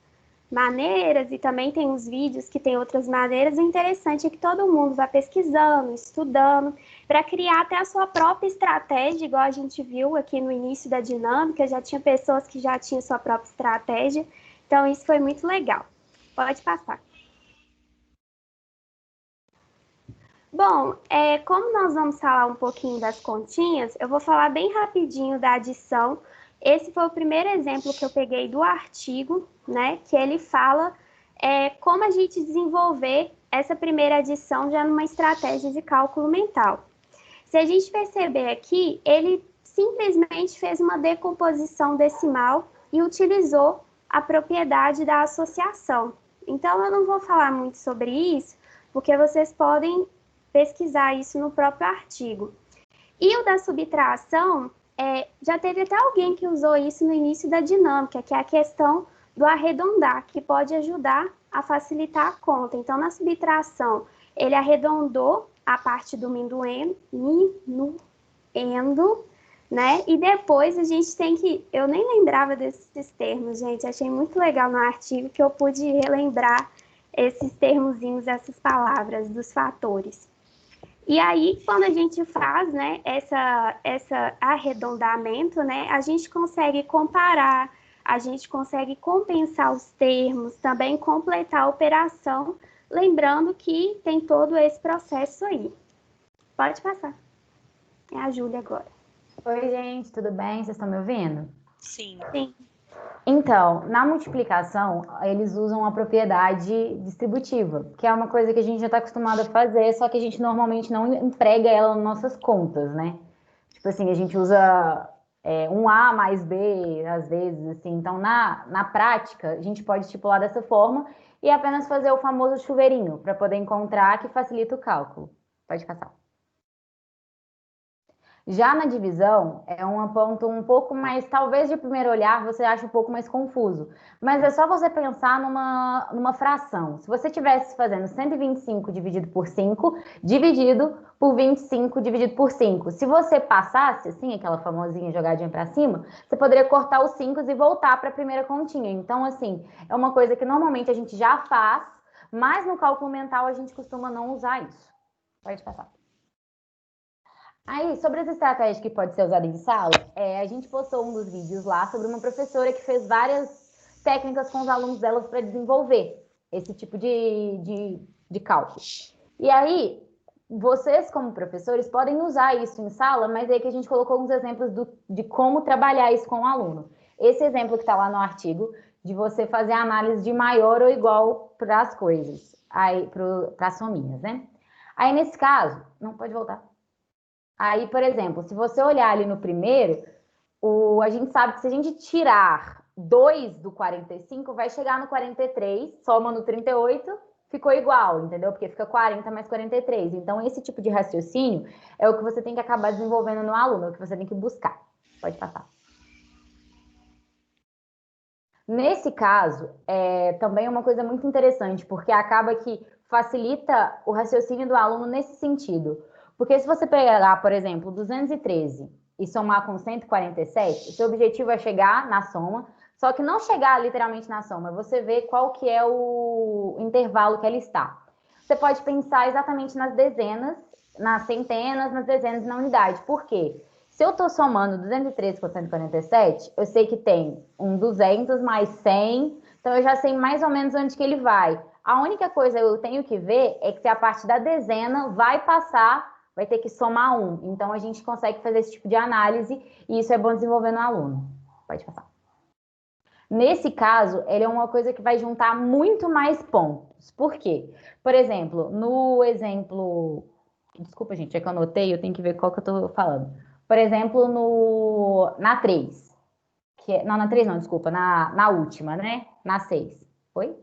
maneiras e também tem uns vídeos que tem outras maneiras, o interessante é que todo mundo vai pesquisando, estudando, para criar até a sua própria estratégia, igual a gente viu aqui no início da dinâmica, já tinha pessoas que já tinham sua própria estratégia, então isso foi muito legal. Pode passar. Bom, como nós vamos falar um pouquinho das continhas, eu vou falar bem rapidinho da adição. Esse foi o primeiro exemplo que eu peguei do artigo, né, que ele fala como a gente desenvolver essa primeira adição já numa estratégia de cálculo mental. Se a gente perceber aqui, ele simplesmente fez uma decomposição decimal e utilizou a propriedade da associação. Então, eu não vou falar muito sobre isso, porque vocês podem pesquisar isso no próprio artigo. E o da subtração, já teve até alguém que usou isso no início da dinâmica, que é a questão do arredondar, que pode ajudar a facilitar a conta. Então, na subtração, ele arredondou a parte do minuendo, né? E depois a gente tem que... Eu nem lembrava desses termos, gente. Achei muito legal no artigo que eu pude relembrar esses termozinhos, essas palavras dos fatores. E aí, quando a gente faz, né, essa arredondamento, né, a gente consegue comparar, a gente consegue compensar os termos, também completar a operação, lembrando que tem todo esse processo aí. Pode passar. É a Júlia agora. Oi, gente, tudo bem? Vocês estão me ouvindo? Sim. Sim. Então, na multiplicação, eles usam a propriedade distributiva, que é uma coisa que a gente já está acostumado a fazer, só que a gente normalmente não emprega ela nas nossas contas, né? Tipo assim, a gente usa um A mais B, às vezes, assim. Então, na prática, a gente pode estipular dessa forma e apenas fazer o famoso chuveirinho, para poder encontrar, que facilita o cálculo. Pode passar. Já na divisão, é um ponto um pouco mais, talvez de primeiro olhar você ache um pouco mais confuso, mas é só você pensar numa fração. Se você estivesse fazendo 125 dividido por 5, dividido por 25 dividido por 5. Se você passasse, assim, aquela famosinha jogadinha para cima, você poderia cortar os 5 e voltar para a primeira continha. Então, assim, é uma coisa que normalmente a gente já faz, mas no cálculo mental a gente costuma não usar isso. Pode passar. Aí, sobre as estratégias que pode ser usada em sala, a gente postou um dos vídeos lá sobre uma professora que fez várias técnicas com os alunos delas para desenvolver esse tipo de cálculo. E aí, vocês como professores podem usar isso em sala, mas aí que a gente colocou alguns exemplos de como trabalhar isso com o aluno. Esse exemplo que está lá no artigo, de você fazer a análise de maior ou igual para as coisas, para as sominhas, né? Aí, nesse caso, não pode voltar. Aí, por exemplo, se você olhar ali no primeiro, a gente sabe que se a gente tirar 2 do 45, vai chegar no 43, soma no 38, ficou igual, entendeu? Porque fica 40 mais 43. Então, esse tipo de raciocínio é o que você tem que acabar desenvolvendo no aluno, é o que você tem que buscar. Pode passar. Nesse caso, também é uma coisa muito interessante, porque acaba que facilita o raciocínio do aluno nesse sentido. Porque se você pegar, por exemplo, 213 e somar com 147, o seu objetivo é chegar na soma, só que não chegar literalmente na soma, você vê qual que é o intervalo que ela está. Você pode pensar exatamente nas dezenas, nas centenas, nas dezenas e na unidade. Por quê? Se eu estou somando 213 com 147, eu sei que tem um 200 mais 100, então eu já sei mais ou menos onde que ele vai. A única coisa que eu tenho que ver é que se a parte da dezena vai passar, vai ter que somar 1. Então, a gente consegue fazer esse tipo de análise e isso é bom desenvolver no aluno. Pode passar. Nesse caso, ele é uma coisa que vai juntar muito mais pontos. Por quê? Por exemplo, no exemplo... Desculpa, gente, é que eu anotei, eu tenho que ver qual que eu estou falando. Por exemplo, na 3. Não, na 3 não, desculpa. Na última, né? Na 6. Foi?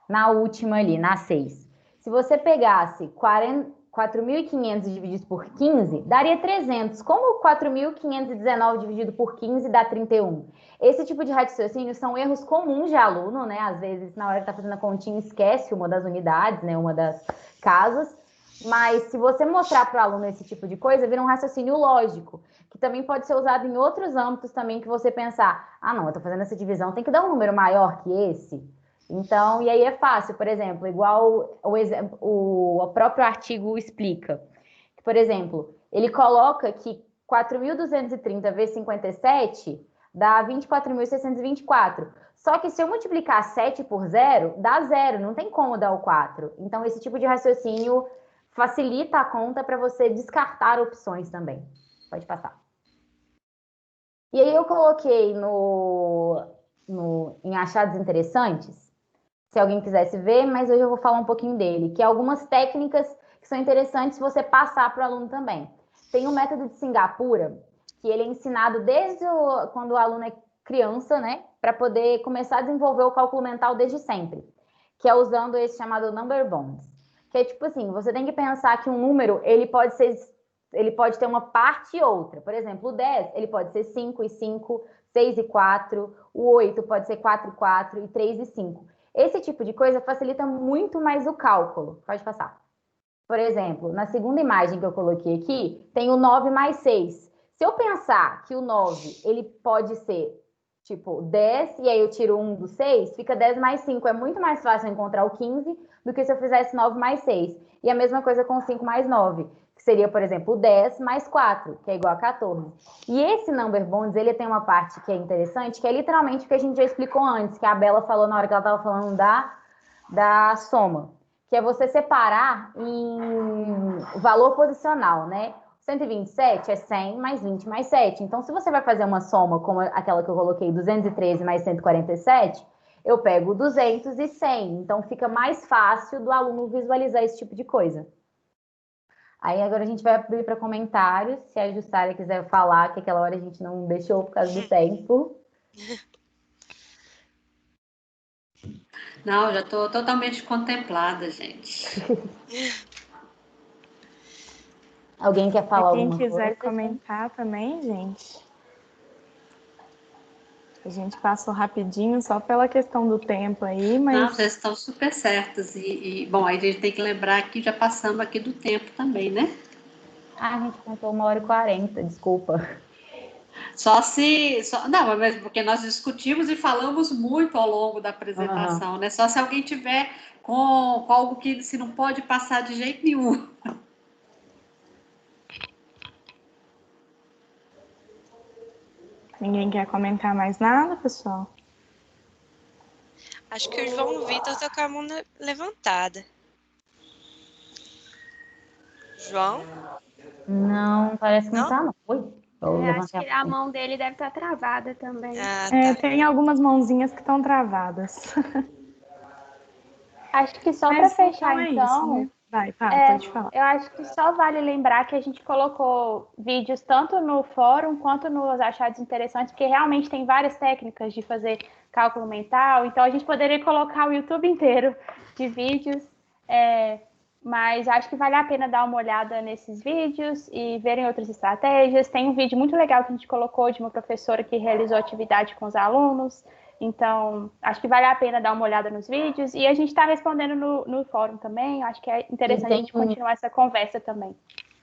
Na última ali, na 6. Se você pegasse 4.500 dividido por 15, daria 300. Como 4.519 dividido por 15 dá 31? Esse tipo de raciocínio são erros comuns de aluno, né? Às vezes, na hora que está fazendo a continha, esquece uma das unidades, né? Uma das casas. Mas se você mostrar para o aluno esse tipo de coisa, vira um raciocínio lógico, que também pode ser usado em outros âmbitos também, que você pensar, não, eu estou fazendo essa divisão, tem que dar um número maior que esse. Então, e aí é fácil, por exemplo, igual o próprio artigo explica. Por exemplo, ele coloca que 4.230 vezes 57 dá 24.624. Só que se eu multiplicar 7 por 0, dá 0, não tem como dar o 4. Então, esse tipo de raciocínio facilita a conta para você descartar opções também. Pode passar. E aí eu coloquei em achados interessantes, se alguém quisesse ver, mas hoje eu vou falar um pouquinho dele, que é algumas técnicas que são interessantes você passar para o aluno também. Tem um método de Singapura, que ele é ensinado desde quando o aluno é criança, né, para poder começar a desenvolver o cálculo mental desde sempre, que é usando esse chamado number bonds, que é tipo assim, você tem que pensar que um número, ele pode ter uma parte e outra. Por exemplo, o 10, ele pode ser 5 e 5, 6 e 4, o 8 pode ser 4 e 4 e 3 e 5. Esse tipo de coisa facilita muito mais o cálculo. Pode passar. Por exemplo, na segunda imagem que eu coloquei aqui, tem o 9 mais 6. Se eu pensar que o 9, ele pode ser, tipo, 10, e aí eu tiro 1 do 6, fica 10 mais 5. É muito mais fácil encontrar o 15 do que se eu fizesse 9 mais 6. E a mesma coisa com 5 mais 9, que seria, por exemplo, 10 mais 4, que é igual a 14. E esse number bonds, ele tem uma parte que é interessante, que é literalmente o que a gente já explicou antes, que a Bela falou na hora que ela estava falando da soma, que é você separar em valor posicional, né? 127 é 100 mais 20 mais 7. Então, se você vai fazer uma soma como aquela que eu coloquei, 213 mais 147, eu pego 200 e 100. Então, fica mais fácil do aluno visualizar esse tipo de coisa. Aí, agora a gente vai abrir para comentários. Se a Jussara quiser falar, que aquela hora a gente não deixou por causa do tempo. Não, já estou totalmente contemplada, gente. Alguém quer falar alguma coisa? Quem quiser comentar também, gente. A gente passou rapidinho só pela questão do tempo aí, mas... Não, vocês estão super certos. Bom, aí a gente tem que lembrar que já passamos aqui do tempo também, né? A gente contou 1h40, desculpa. Não, mas porque nós discutimos e falamos muito ao longo da apresentação, né? Só se alguém tiver com algo que se não pode passar de jeito nenhum. Ninguém quer comentar mais nada, pessoal? Acho que o João Vitor está com a mão levantada. João? Não, parece que não tá, não. Oi? Acho que a mão dele deve estar travada também. Tem algumas mãozinhas que estão travadas. Acho que só para fechar, então... Isso, né? Vai, pode falar. Eu acho que só vale lembrar que a gente colocou vídeos tanto no fórum quanto nos achados interessantes, porque realmente tem várias técnicas de fazer cálculo mental, então a gente poderia colocar o YouTube inteiro de vídeos, mas acho que vale a pena dar uma olhada nesses vídeos e verem outras estratégias. Tem um vídeo muito legal que a gente colocou de uma professora que realizou atividade com os alunos. Então, acho que vale a pena dar uma olhada nos vídeos. E a gente está respondendo no fórum também. Acho que é interessante a gente continuar essa conversa também.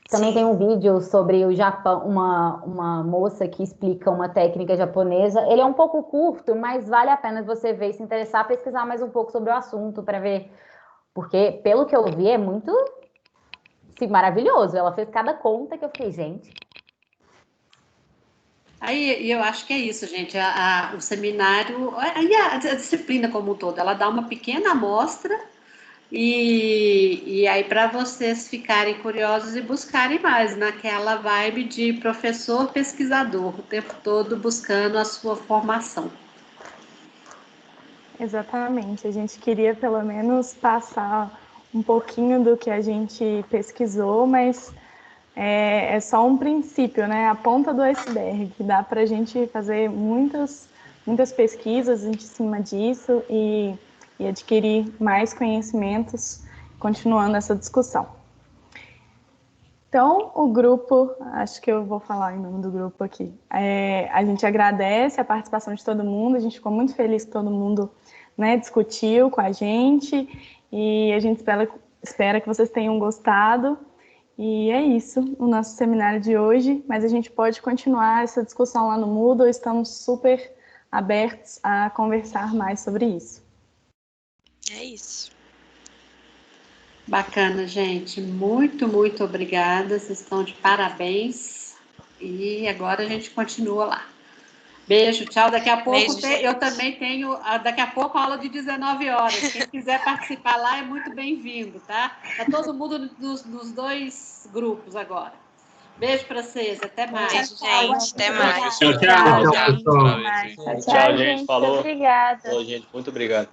Também tem um vídeo sobre o Japão, uma moça que explica uma técnica japonesa. Ele é um pouco curto, mas vale a pena você ver e se interessar, pesquisar mais um pouco sobre o assunto para ver. Porque, pelo que eu vi, é muito maravilhoso. Ela fez cada conta que eu fiquei, gente... Aí eu acho que é isso, gente. O seminário, e a disciplina como um todo, ela dá uma pequena amostra e aí para vocês ficarem curiosos e buscarem mais naquela vibe de professor pesquisador, o tempo todo buscando a sua formação. Exatamente. A gente queria pelo menos passar um pouquinho do que a gente pesquisou, mas... É só um princípio, né? A ponta do iceberg, que dá para a gente fazer muitas pesquisas em cima disso e adquirir mais conhecimentos, continuando essa discussão. Então, o grupo, acho que eu vou falar em nome do grupo aqui, a gente agradece a participação de todo mundo, a gente ficou muito feliz que todo mundo, né, discutiu com a gente e a gente espera que vocês tenham gostado. E é isso, o nosso seminário de hoje, mas a gente pode continuar essa discussão lá no Moodle, estamos super abertos a conversar mais sobre isso. É isso. Bacana, gente. Muito, muito obrigada, vocês estão de parabéns. E agora a gente continua lá. Beijo, tchau. Daqui a pouco eu também tenho, daqui a pouco, aula de 19 horas. Quem quiser participar lá é muito bem-vindo, tá? Tá todo mundo nos dois grupos agora. Beijo para vocês, até mais. Beijo, gente, até mais. Tchau, Tchau, gente. Falou. Obrigada. Falou, gente. Muito obrigado.